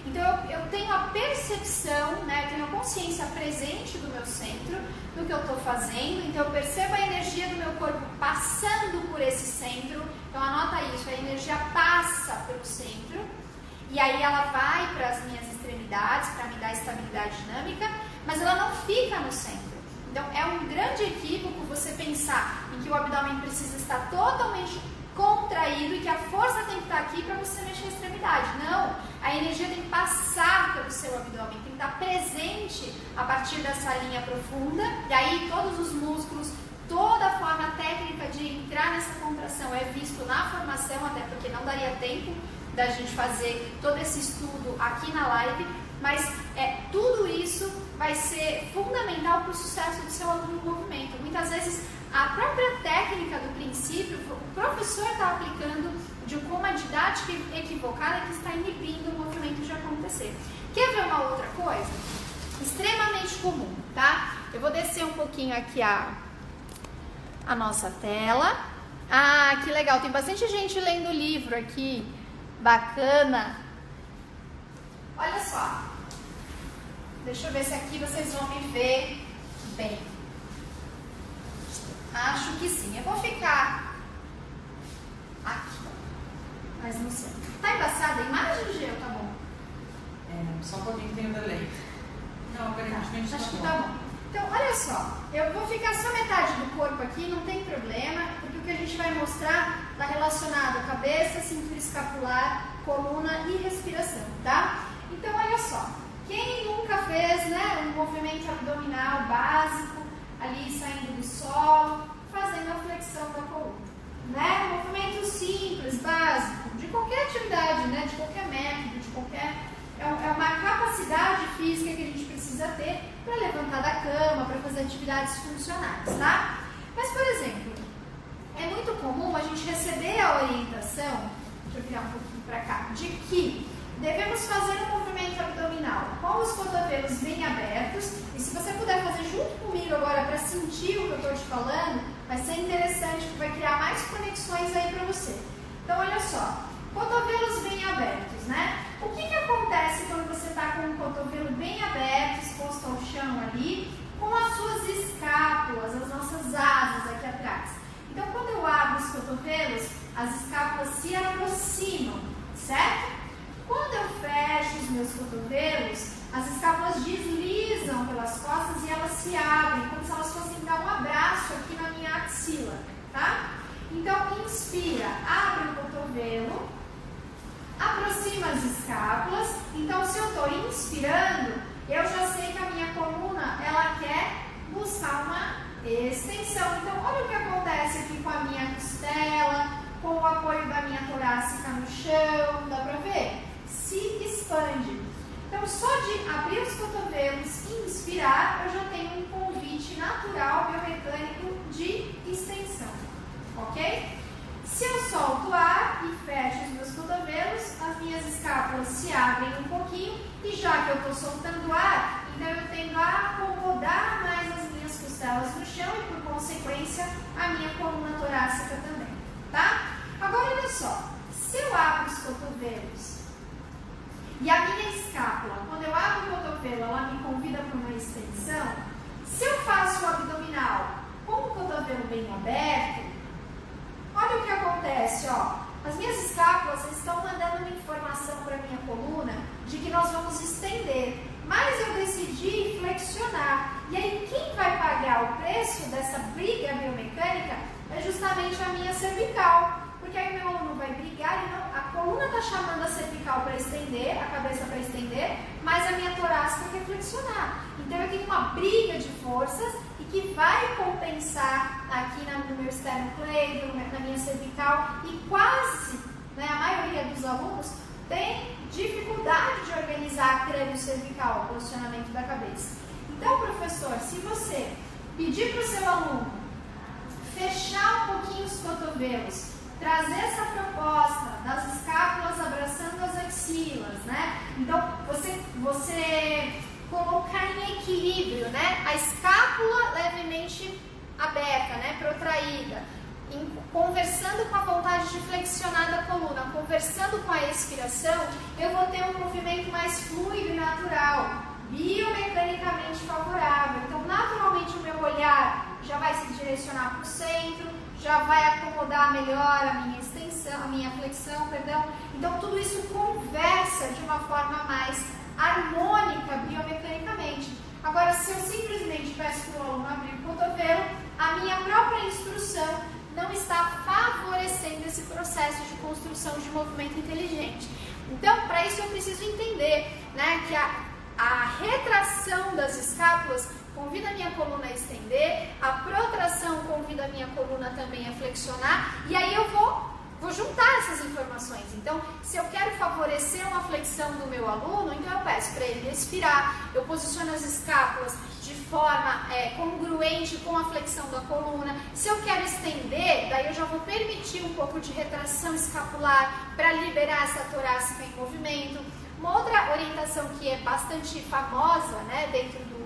Então eu tenho a percepção, né, eu tenho a consciência presente do meu centro, do que eu estou fazendo. Então eu percebo a energia do meu corpo passando por esse centro. Então anota isso, a energia passa pelo centro e aí ela vai para as minhas extremidades para me dar estabilidade dinâmica, mas ela não fica no centro. Então é um grande equívoco você pensar em que o abdômen precisa estar totalmente contraído contraído e que a força tem que estar aqui para você mexer a extremidade. Não, a energia tem que passar pelo seu abdômen, tem que estar presente a partir dessa linha profunda, e aí todos os músculos, toda a forma técnica de entrar nessa contração é visto na formação, até porque não daria tempo da gente fazer todo esse estudo aqui na live, mas tudo isso vai ser fundamental para o sucesso do seu aluno no movimento. Muitas vezes a própria técnica do princípio, o professor está aplicando com uma didática equivocada que está inibindo o movimento de acontecer. Quer ver uma outra coisa? Extremamente comum, tá? Eu vou descer um pouquinho aqui a nossa tela. Ah, que legal, tem bastante gente lendo livro aqui, bacana. Olha só, deixa eu ver se aqui vocês vão me ver bem. Acho que sim, eu vou ficar aqui, mas não sei. Tá embaçada a imagem, Gê? Tá bom? Só um pouquinho tem o delay. Não, aparentemente acho que tá bom. Então, olha só, eu vou ficar só metade do corpo aqui, não tem problema, porque o que a gente vai mostrar está relacionado a cabeça, cintura escapular, coluna e respiração, tá? Então, olha só, quem nunca fez, né, um movimento abdominal básico, ali saindo do solo, fazendo a flexão da coluna, né? Movimento simples, básico, de qualquer atividade, né, de qualquer método, de qualquer... É uma capacidade física que a gente precisa ter para levantar da cama, para fazer atividades funcionais, tá? Mas, por exemplo, é muito comum a gente receber a orientação, deixa eu virar um pouquinho para cá, de que devemos fazer um movimento abdominal com os cotovelos bem abertos, e se você puder fazer junto comigo agora para sentir o que eu estou te falando, vai ser interessante, porque vai criar mais conexões aí para você. Então, olha só, cotovelos bem abertos, né? O que acontece quando você está com o cotovelo bem aberto, exposto ao chão ali, com as suas escápulas, as nossas asas aqui atrás? Então, quando eu abro os cotovelos, as escápulas se aproximam, certo? Quando eu fecho os meus cotovelos, as escápulas deslizam pelas costas e elas se abrem, como se elas fossem dar um abraço aqui na minha axila, tá? Então, inspira, abre o cotovelo, aproxima as escápulas. Então, se eu estou inspirando, eu já sei que a minha coluna, ela quer buscar uma extensão. Então, olha o que acontece aqui com a minha costela, com o apoio da minha torácica no chão, dá pra ver? Se expande. Então, só de abrir os cotovelos e inspirar, eu já tenho um convite natural, biomecânico de extensão, ok? Se eu solto o ar e fecho os meus cotovelos, as minhas escápulas se abrem um pouquinho, e já que eu estou soltando ar, então eu tendo a acomodar mais as minhas costelas no chão e, por consequência, a minha coluna torácica também, tá? Agora, olha só, se eu abro os cotovelos e a minha escápula, quando eu abro o cotovelo, ela me convida para uma extensão, se eu faço o abdominal com o cotovelo bem aberto, olha o que acontece, ó. As minhas escápulas estão mandando uma informação para a minha coluna de que nós vamos estender, mas eu decidi flexionar. E aí, quem vai pagar o preço dessa briga biomecânica é justamente a minha cervical. Porque aí meu aluno vai brigar e não, a coluna está chamando a cervical para estender, a cabeça para estender, mas a minha torácica quer flexionar. Então eu tenho uma briga de forças e que vai compensar aqui no meu sternocleido, na minha cervical, e quase, né, a maioria dos alunos tem dificuldade de organizar crânio-cervical, o posicionamento da cabeça. Então, professor, se você pedir para o seu aluno fechar um pouquinho os cotovelos, trazer essa proposta das escápulas abraçando as axilas, né? Então, você colocar em equilíbrio, né? A escápula levemente aberta, né? Protraída, conversando com a vontade de flexionar da coluna, conversando com a expiração, eu vou ter um movimento mais fluido e natural, biomecanicamente favorável. Então, naturalmente, o meu olhar já vai se direcionar para o centro, já vai acomodar melhor a minha extensão, a minha flexão, perdão. Então, tudo isso conversa de uma forma mais harmônica biomecanicamente. Agora, se eu simplesmente peço para o aluno abrir o cotovelo, a minha própria instrução não está favorecendo desse processo de construção de movimento inteligente. Então, para isso eu preciso entender, né, que a retração das escápulas convida a minha coluna a estender, a protração convida a minha coluna também a flexionar, e aí eu vou juntar essas informações. Então, se eu quero favorecer uma flexão do meu aluno, então eu peço para ele respirar, eu posiciono as escápulas de forma congruente com a flexão da coluna. Se eu quero estender, daí eu já vou permitir um pouco de retração escapular para liberar essa torácica em movimento. Uma outra orientação que é bastante famosa, né, dentro do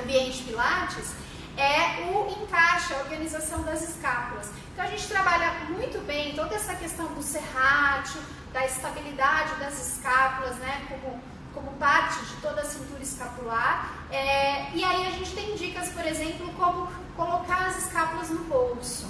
ambiente Pilates é o encaixe, a organização das escápulas. Então a gente trabalha muito bem toda essa questão do serrátil, da estabilidade das escápulas, né, como parte de toda a cintura escapular. E aí a gente tem dicas, por exemplo, como colocar as escápulas no bolso.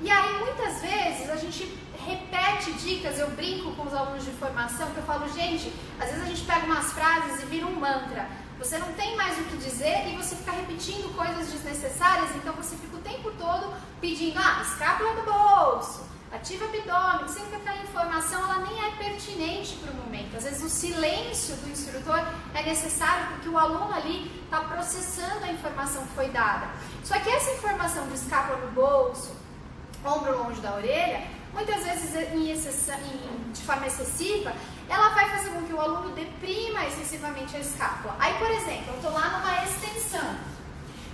E aí muitas vezes a gente repete dicas, eu brinco com os alunos de formação, que eu falo, gente, às vezes a gente pega umas frases e vira um mantra. Você não tem mais o que dizer e você fica repetindo coisas desnecessárias, então você fica o tempo todo pedindo, escápula do bolso, ativa o abdômen, sendo que aquela informação ela nem é pertinente para o momento. Às vezes o silêncio do instrutor é necessário porque o aluno ali está processando a informação que foi dada. Só que essa informação de escápula no bolso, ombro longe da orelha, muitas vezes de forma excessiva, ela vai fazer com que o aluno deprima excessivamente a escápula. Aí, por exemplo, eu estou lá numa extensão.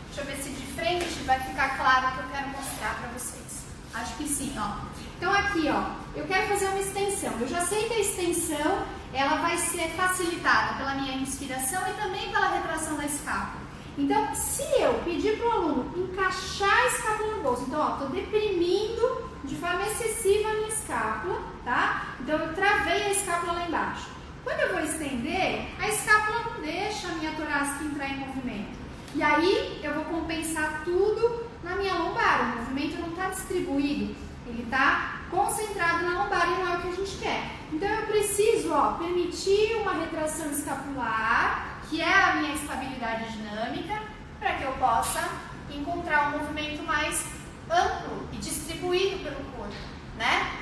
Deixa eu ver se de frente vai ficar claro o que eu quero mostrar para vocês. Acho que sim, ó. Então aqui, ó, eu quero fazer uma extensão. Eu já sei que a extensão, ela vai ser facilitada pela minha inspiração e também pela retração da escápula. Então, se eu pedir para o aluno encaixar a escápula no bolso, então, ó, estou deprimindo de forma excessiva a minha escápula, tá? Então, eu travei a escápula lá embaixo. Quando eu vou estender, a escápula não deixa a minha torácica entrar em movimento. E aí, eu vou compensar tudo na minha lombar. O movimento não está distribuído, ele está concentrado na lombar e não é o que a gente quer. Então, eu preciso, ó, permitir uma retração escapular, que é a minha estabilidade dinâmica, para que eu possa encontrar um movimento mais amplo e distribuído pelo corpo, né?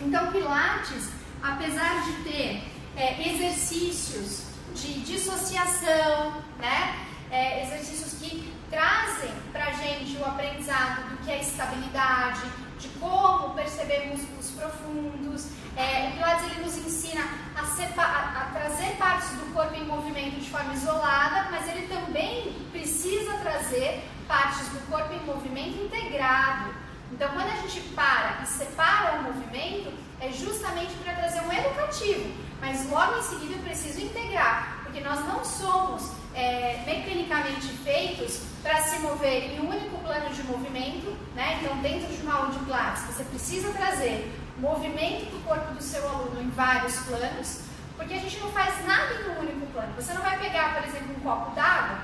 Então, Pilates, apesar de ter exercícios de dissociação, né? Exercícios que trazem para a gente o aprendizado do que é estabilidade, de como perceber músculos profundos. O Pilates ele nos ensina a trazer partes do corpo em movimento de forma isolada, mas ele também precisa trazer partes do corpo em movimento integrado. Então, quando a gente para e separa o movimento, é justamente para trazer um educativo, mas logo em seguida eu preciso integrar, porque nós não somos mecanicamente feitos para se mover em um único plano de movimento, né? Então, dentro de uma aula de Pilates, você precisa trazer movimento do corpo do seu aluno em vários planos, porque a gente não faz nada em um único plano. Você não vai pegar, por exemplo, um copo d'água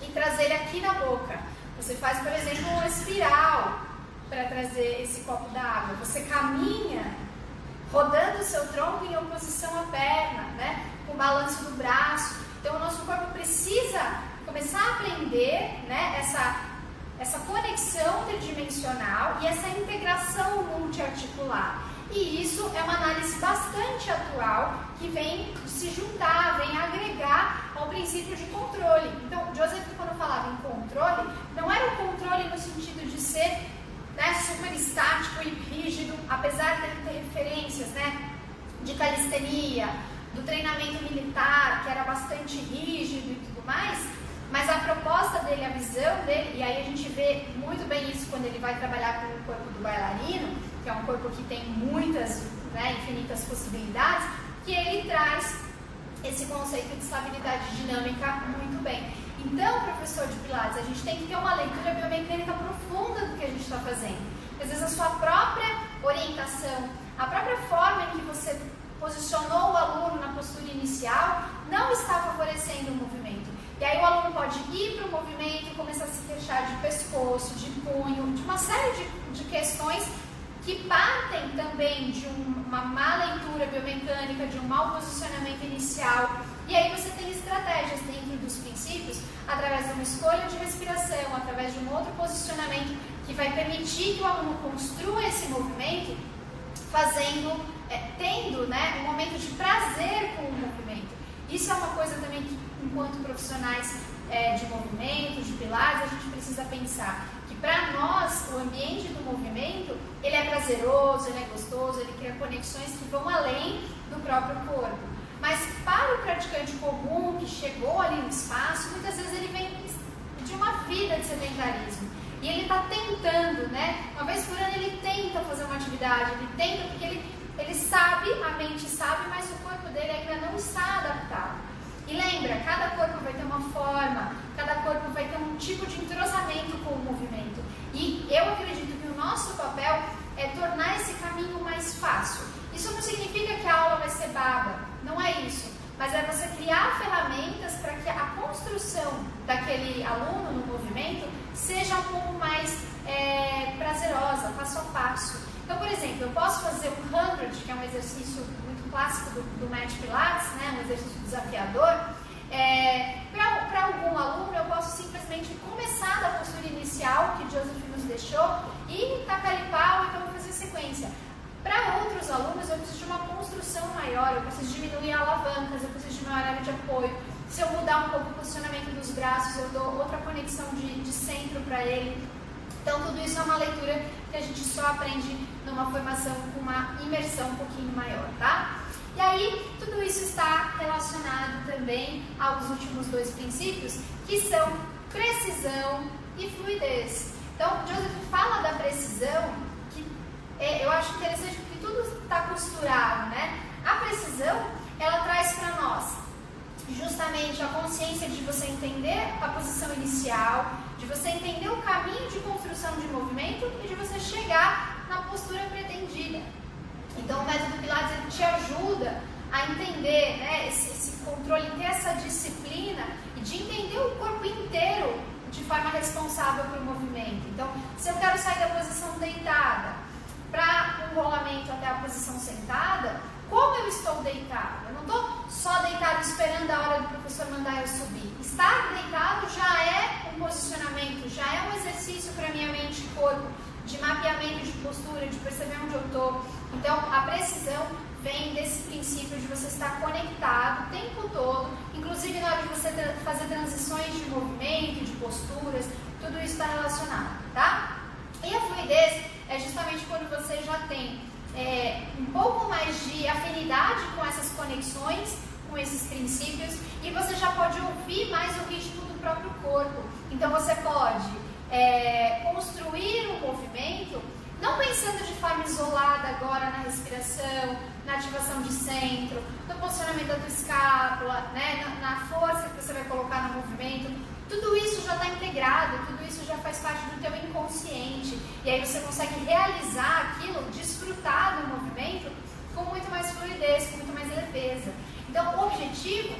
e trazer ele aqui na boca. Você faz, por exemplo, uma espiral para trazer esse copo d'água. Você caminha rodando o seu tronco em oposição à perna, né? Com o balanço do braço. Então, o nosso corpo precisa começar a aprender, né, essa conexão tridimensional e essa integração multiarticular. E isso é uma análise bastante atual que vem se juntar, vem agregar ao princípio de controle. Então, Joseph, quando falava em controle, não era o controle no sentido de ser, né, super estático e rígido, apesar de ele ter referências, né, de calistenia, do treinamento militar, que era bastante rígido e tudo mais, mas a proposta dele, a visão dele, e aí a gente vê muito bem isso quando ele vai trabalhar com o corpo do bailarino, que é um corpo que tem muitas, né, infinitas possibilidades, que ele traz esse conceito de estabilidade dinâmica muito bem. Então, professor de Pilates, a gente tem que ter uma leitura biomecânica profunda do que a gente está fazendo. Às vezes a sua própria orientação, a própria forma em que você posicionou o aluno na postura inicial não está favorecendo o movimento. E aí o aluno pode ir para o movimento e começar a se queixar de pescoço, de punho, de uma série de questões que partem também de uma má leitura biomecânica, de um mau posicionamento inicial. E aí você tem estratégias dentro dos princípios, através de uma escolha de respiração, através de um outro posicionamento, que vai permitir que o aluno construa esse movimento tendo, né, um momento de prazer com o movimento. Isso é uma coisa também que, enquanto profissionais de movimento, de pilates, a gente precisa pensar que para nós o ambiente do movimento ele é prazeroso, ele é gostoso, ele cria conexões que vão além do próprio corpo. Mas para o praticante comum que chegou ali no espaço, muitas vezes ele vem de uma vida de sedentarismo. E ele está tentando, né? Uma vez por ano ele tenta fazer uma atividade, ele tenta porque ele sabe, a mente sabe, mas o corpo dele ainda não está adaptado. E lembra, cada corpo vai ter uma forma, cada corpo vai ter um tipo de entrosamento com o movimento. E eu acredito que o nosso papel é tornar esse caminho mais fácil. Isso não significa que a aula vai ser baba, não é isso. Mas é você criar ferramentas para que a construção daquele aluno no movimento seja um pouco mais prazerosa, passo a passo. Então, por exemplo, eu posso fazer o 100, que é um exercício muito clássico do Mat Pilates, né, um exercício desafiador. Para algum aluno, eu posso simplesmente começar da postura inicial que Joseph nos deixou e tacar ali pau, então vou fazer sequência. Para outros alunos, eu preciso de uma construção maior, eu preciso diminuir alavancas, eu preciso diminuir a área de apoio. Se eu mudar um pouco o posicionamento dos braços, eu dou outra conexão de centro para ele. Então, tudo isso é uma leitura que a gente só aprende numa formação com uma imersão um pouquinho maior, tá? E aí, tudo isso está relacionado também aos últimos 2 princípios, que são precisão e fluidez. Então, Joseph fala da precisão, que eu acho interessante porque tudo está costurado, né? A precisão, ela traz para nós justamente a consciência de você entender a posição inicial, de você entender o caminho de construção de movimento e de você chegar na postura pretendida. Então, o método Pilates ele te ajuda a entender, né, esse controle, ter essa disciplina e de entender o corpo inteiro de forma responsável para o movimento. Então, se eu quero sair da posição deitada para um rolamento até a posição sentada, como eu estou deitada? Eu não estou só deitado esperando a hora do professor mandar eu subir. Estar deitado já é um posicionamento, já é um exercício para minha mente e corpo, de mapeamento de postura, de perceber onde eu estou. Então, a precisão vem desse princípio de você estar conectado o tempo todo, inclusive na hora de você fazer transições de movimento, de posturas, tudo isso está relacionado, tá? E a fluidez é justamente quando você já tem um pouco mais de afinidade com essas conexões, com esses princípios, e você já pode ouvir mais o ritmo do próprio corpo. Então você pode construir um movimento, não pensando de forma isolada agora na respiração, na ativação de centro, no posicionamento da tua escápula, né, na força que você vai colocar no movimento. Tudo isso já está integrado, tudo isso já faz parte do teu inconsciente. E aí você consegue realizar aquilo, desfrutar do movimento com muito mais fluidez, com muito mais leveza. Então, o objetivo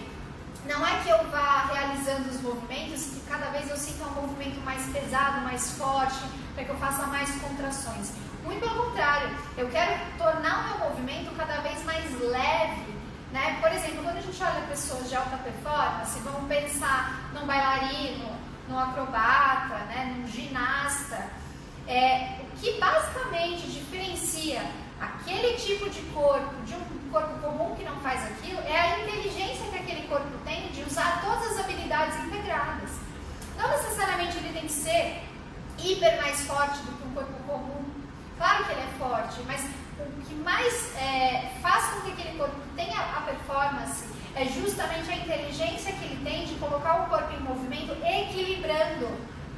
não é que eu vá realizando os movimentos e que cada vez eu sinta um movimento mais pesado, mais forte, para que eu faça mais contrações. Muito pelo contrário, eu quero tornar o meu movimento cada vez mais leve, né? Por exemplo, quando a gente olha pessoas de alta performance, vamos pensar num bailarino, num acrobata, né? Num ginasta. O que basicamente diferencia aquele tipo de corpo de um corpo comum que não faz aquilo é a inteligência que aquele corpo tem de usar todas as habilidades integradas. Não necessariamente ele tem que ser hiper mais forte do que um corpo comum. Claro que ele é forte, mas o que mais faz com que aquele corpo tenha a performance é justamente a inteligência que ele tem de colocar o corpo em movimento, equilibrando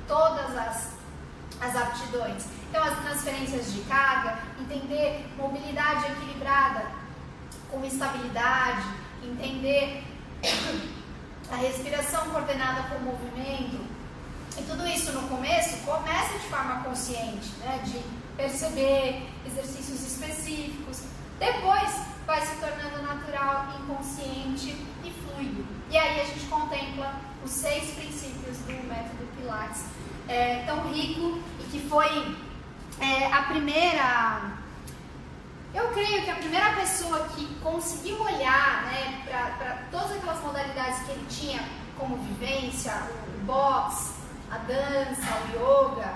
todas as aptidões. Então, as transferências de carga, entender mobilidade equilibrada com estabilidade, entender a respiração coordenada com o movimento. E tudo isso no começo começa de forma consciente, né, de perceber exercícios específicos. Depois vai se tornando natural, inconsciente e fluido. E aí a gente contempla os 6 princípios do método Pilates, tão rico, e que foi a primeira... Eu creio que a primeira pessoa que conseguiu olhar, né, para todas aquelas modalidades que ele tinha como vivência, o boxe, a dança, o yoga,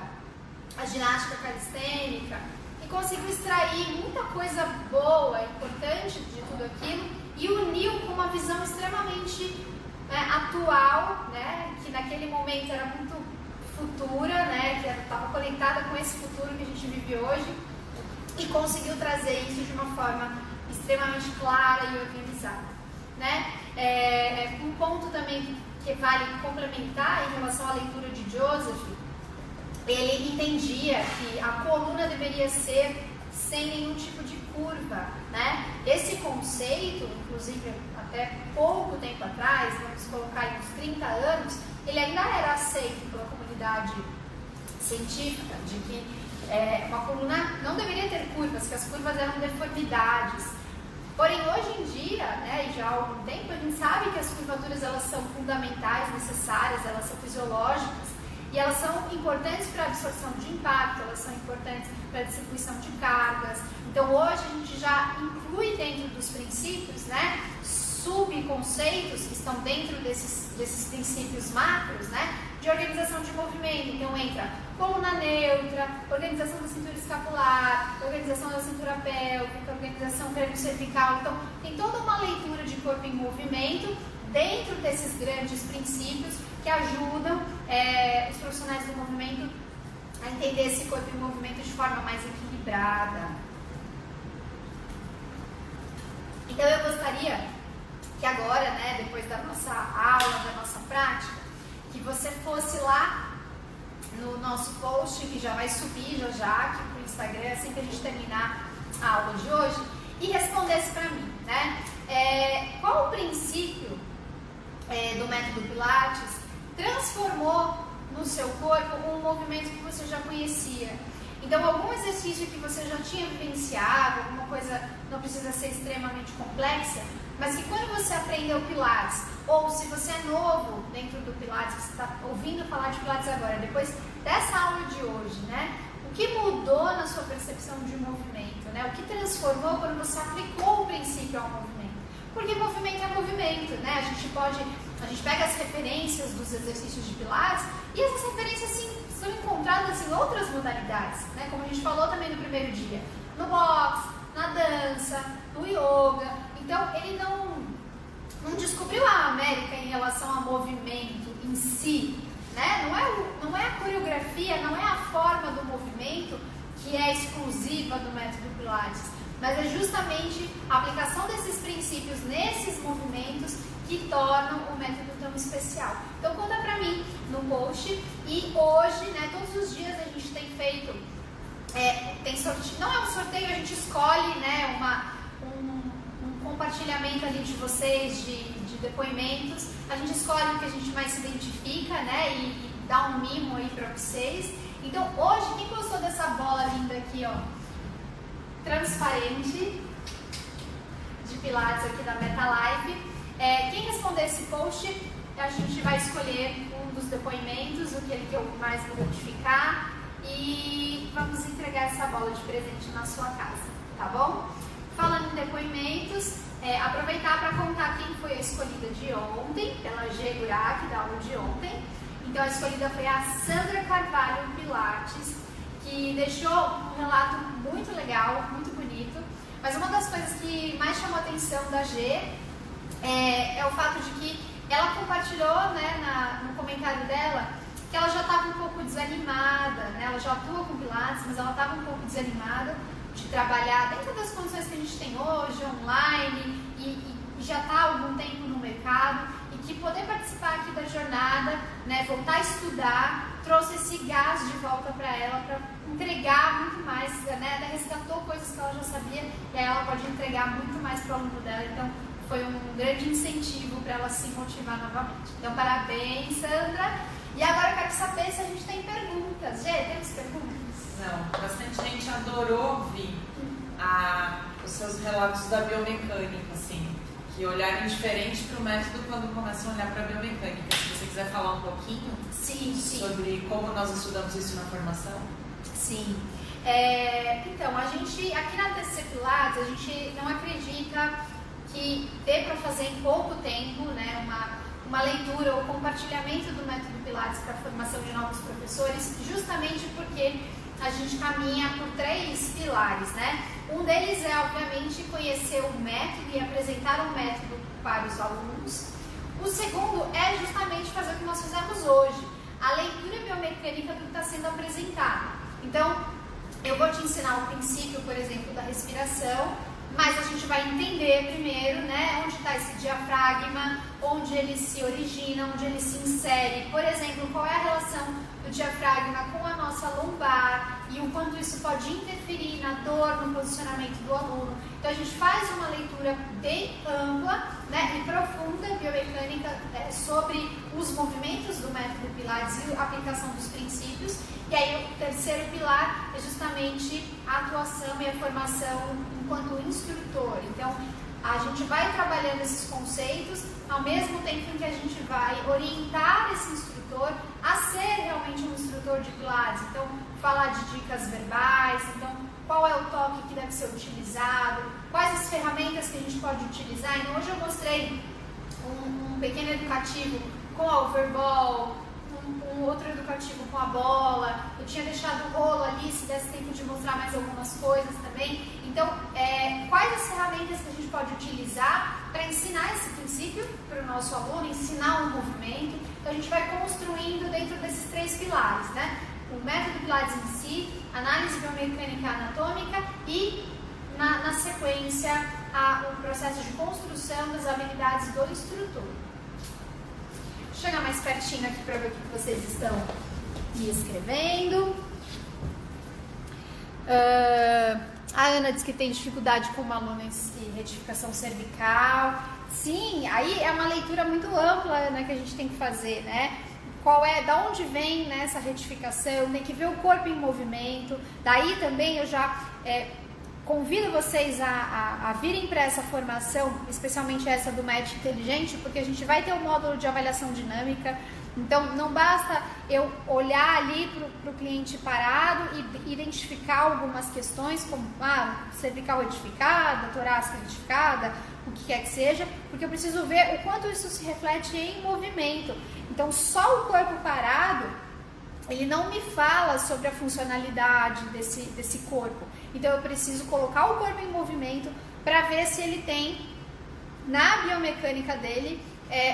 a ginástica calistênica, e conseguiu extrair muita coisa boa, importante de tudo aquilo, e uniu com uma visão extremamente atual, né, que naquele momento era muito futura, né, que estava conectada com esse futuro que a gente vive hoje, e conseguiu trazer isso de uma forma extremamente clara e organizada, né? Um ponto também que vale complementar em relação à leitura de Joseph, ele entendia que a coluna deveria ser sem nenhum tipo de curva, né? Esse conceito, inclusive até pouco tempo atrás, vamos colocar aí uns 30 anos, ele ainda era aceito pela comunidade científica, de que uma coluna não deveria ter curvas, que as curvas eram deformidades. Porém, hoje em dia, né, e já há algum tempo, a gente sabe que as curvaturas elas são fundamentais, necessárias, elas são fisiológicas, e elas são importantes para a absorção de impacto, elas são importantes para a distribuição de cargas. Então, hoje a gente já inclui dentro dos princípios, né, subconceitos que estão dentro desses princípios macros, né, de organização de movimento. Então, entra coluna neutra, organização da cintura escapular, organização da cintura pélvica, organização crânio-cervical. Então, tem toda uma leitura de corpo em movimento dentro desses grandes princípios que ajudam os profissionais do movimento a entender esse corpo em movimento de forma mais equilibrada. Então, eu gostaria que agora, né, depois da nossa aula, da nossa prática, que você fosse lá no nosso post, que já vai subir já aqui para o Instagram, assim que a gente terminar a aula de hoje, e respondesse para mim, né? Qual o princípio do método Pilates transformou no seu corpo um movimento que você já conhecia? Então, algum exercício que você já tinha vivenciado, alguma coisa não precisa ser extremamente complexa, mas que quando você aprendeu Pilates, ou se você é novo dentro do Pilates, você está ouvindo falar de Pilates agora, depois dessa aula de hoje, né? O que mudou na sua percepção de movimento, né? O que transformou quando você aplicou o princípio ao movimento? Porque movimento é movimento, né? A gente pega as referências dos exercícios de Pilates e essas referências sim, são encontradas em outras modalidades, né? Como a gente falou também no primeiro dia, no boxe, na dança, no yoga. Então, ele não descobriu a América em relação ao movimento em si, né? Não é a coreografia, não é a forma do movimento que é exclusiva do método Pilates, mas é justamente a aplicação desses princípios nesses movimentos que tornam o método tão especial. Então, conta pra mim no post. E hoje, né, todos os dias a gente tem feito, tem sorteio, não é um sorteio, a gente escolhe, né, um compartilhamento ali de vocês, de depoimentos. A gente escolhe o que a gente mais se identifica, né, e dá um mimo aí pra vocês. Então, hoje, quem gostou dessa bola linda aqui, ó, transparente, de Pilates aqui da MetaLive, quem responder esse post, a gente vai escolher um dos depoimentos, aquele que eu mais me identificar, e vamos entregar essa bola de presente na sua casa, tá bom? Falando em depoimentos, aproveitar para contar quem foi a escolhida de ontem, pela G Gurak, da aula de ontem. Então, a escolhida foi a Sandra Carvalho Pilates, que deixou um relato muito legal, muito bonito. Mas uma das coisas que mais chamou a atenção da G é o fato de que ela compartilhou, né, no comentário dela, que ela já estava um pouco desanimada, né? Ela já atua com Pilates, mas ela estava um pouco desanimada de trabalhar dentro das condições que a gente tem hoje, online, e já está há algum tempo no mercado, e que poder participar aqui da jornada, né, voltar a estudar, trouxe esse gás de volta para ela, para entregar muito mais, né? Ela resgatou coisas que ela já sabia, e aí ela pode entregar muito mais para o aluno dela. Então, foi um grande incentivo para ela se motivar novamente. Então, parabéns, Sandra. E agora eu quero saber se a gente tem perguntas. Gê, temos perguntas? Não, bastante gente adorou ouvir os seus relatos da biomecânica, assim, que olharam diferente para o método quando começam a olhar para a biomecânica. Se você quiser falar um pouquinho sobre como nós estudamos isso na formação. Sim. Então, a gente, aqui na TCC Pilates, a gente não acredita que dê para fazer em pouco tempo, né, uma leitura ou compartilhamento do método Pilates para a formação de novos professores, justamente porque a gente caminha por 3 pilares, né? Um deles é, obviamente, conhecer o método e apresentar o método para os alunos. O segundo é justamente fazer o que nós fizemos hoje, a leitura biomecânica do que está sendo apresentado. Então, eu vou te ensinar o princípio, por exemplo, da respiração, mas a gente vai entender primeiro, né, onde está esse diafragma, onde ele se origina, onde ele se insere. Por exemplo, qual é a relação do diafragma com a nossa lombar e o quanto isso pode interferir na dor, no posicionamento do aluno. Então a gente faz uma leitura bem ampla, né, e profunda, biomecânica, sobre os movimentos do método Pilates e a aplicação dos princípios. E aí o terceiro pilar é justamente a atuação e a formação enquanto instrutor. Então a gente vai trabalhando esses conceitos ao mesmo tempo em que a gente vai orientar esse instrutor a ser realmente um instrutor de Pilates. Então, falar de dicas verbais, então, qual é o toque que deve ser utilizado, quais as ferramentas que a gente pode utilizar. Então, hoje eu mostrei um pequeno educativo com a overball, um outro educativo com a bola. Eu tinha deixado o rolo ali, se desse tempo de mostrar mais algumas coisas também. Então, quais as ferramentas que a gente pode utilizar para ensinar esse princípio para o nosso aluno, ensinar um movimento? Então, a gente vai construindo dentro desses 3 pilares, né? O método Pilates em si, análise biomecânica anatômica e, na sequência, o processo de construção das habilidades do instrutor. Vou chegar mais pertinho aqui para ver o que vocês estão me escrevendo. A Ana diz que tem dificuldade com uma aluna em retificação cervical. Sim, aí é uma leitura muito ampla, Ana, que a gente tem que fazer, né? Da onde vem, né, essa retificação? Tem que ver o corpo em movimento. Daí também eu já convido vocês a virem para essa formação, especialmente essa do Match Inteligente, porque a gente vai ter um módulo de avaliação dinâmica. Então, não basta eu olhar ali para o cliente parado e identificar algumas questões, como cervical retificada, torácica retificada, o que quer que seja, porque eu preciso ver o quanto isso se reflete em movimento. Então, só o corpo parado, ele não me fala sobre a funcionalidade desse corpo. Então, eu preciso colocar o corpo em movimento para ver se ele tem, na biomecânica dele,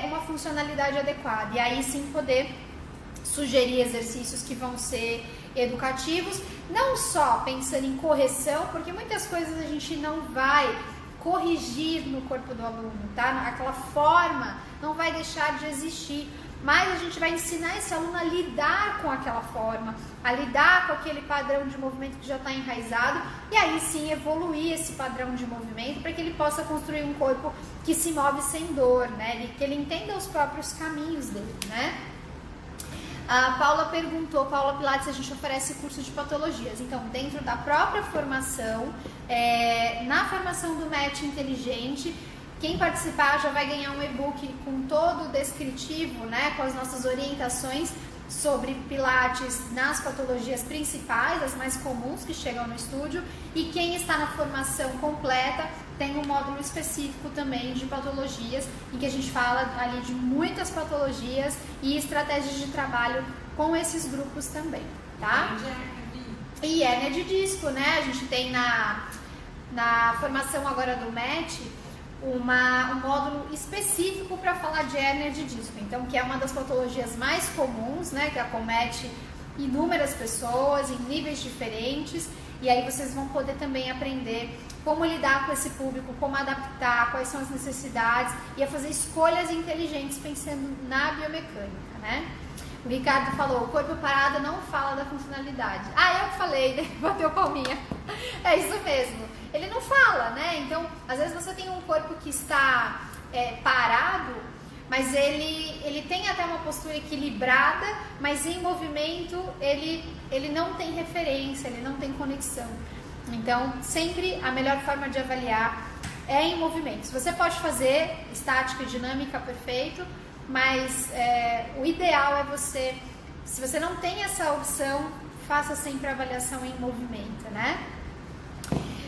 uma funcionalidade adequada. E aí sim poder sugerir exercícios que vão ser educativos, não só pensando em correção, porque muitas coisas a gente não vai corrigir no corpo do aluno, tá? Aquela forma não vai deixar de existir, mas a gente vai ensinar esse aluno a lidar com aquela forma, a lidar com aquele padrão de movimento que já está enraizado, e aí sim evoluir esse padrão de movimento para que ele possa construir um corpo que se move sem dor, né? Que ele entenda os próprios caminhos dele, né? A Paula perguntou, Paula Pilates, a gente oferece curso de patologias. Então, dentro da própria formação, na formação do Match Inteligente, quem participar já vai ganhar um e-book com todo o descritivo, né, com as nossas orientações sobre Pilates nas patologias principais, as mais comuns que chegam no estúdio. E quem está na formação completa tem um módulo específico também de patologias, em que a gente fala ali de muitas patologias e estratégias de trabalho com esses grupos também, tá? E hérnia de disco, né? A gente tem na formação agora do MET um módulo específico para falar de hérnia de disco, então, que é uma das patologias mais comuns, né, que acomete inúmeras pessoas em níveis diferentes, e aí vocês vão poder também aprender como lidar com esse público, como adaptar, quais são as necessidades e a fazer escolhas inteligentes pensando na biomecânica, né? O Ricardo falou, o corpo parado não fala da funcionalidade. Eu que falei, bateu palminha. É isso mesmo. Ele não fala, né? Então, às vezes você tem um corpo que está parado, mas ele tem até uma postura equilibrada, mas em movimento ele não tem referência, ele não tem conexão. Então, sempre a melhor forma de avaliar é em movimento. Você pode fazer estática e dinâmica, perfeito, mas o ideal é você, se você não tem essa opção, faça sempre a avaliação em movimento, né?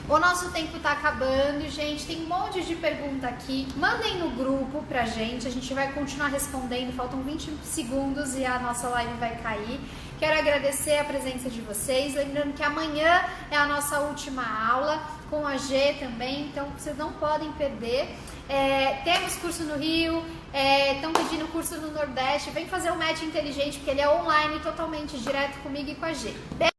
O nosso tempo tá acabando, gente. Tem um monte de pergunta aqui. Mandem no grupo pra gente. A gente vai continuar respondendo. Faltam 20 segundos e a nossa live vai cair. Quero agradecer a presença de vocês. Lembrando que amanhã é a nossa última aula com a G também. Então, vocês não podem perder. Temos curso no Rio. Estão pedindo curso no Nordeste. Vem fazer o match inteligente, porque ele é online, totalmente direto comigo e com a G.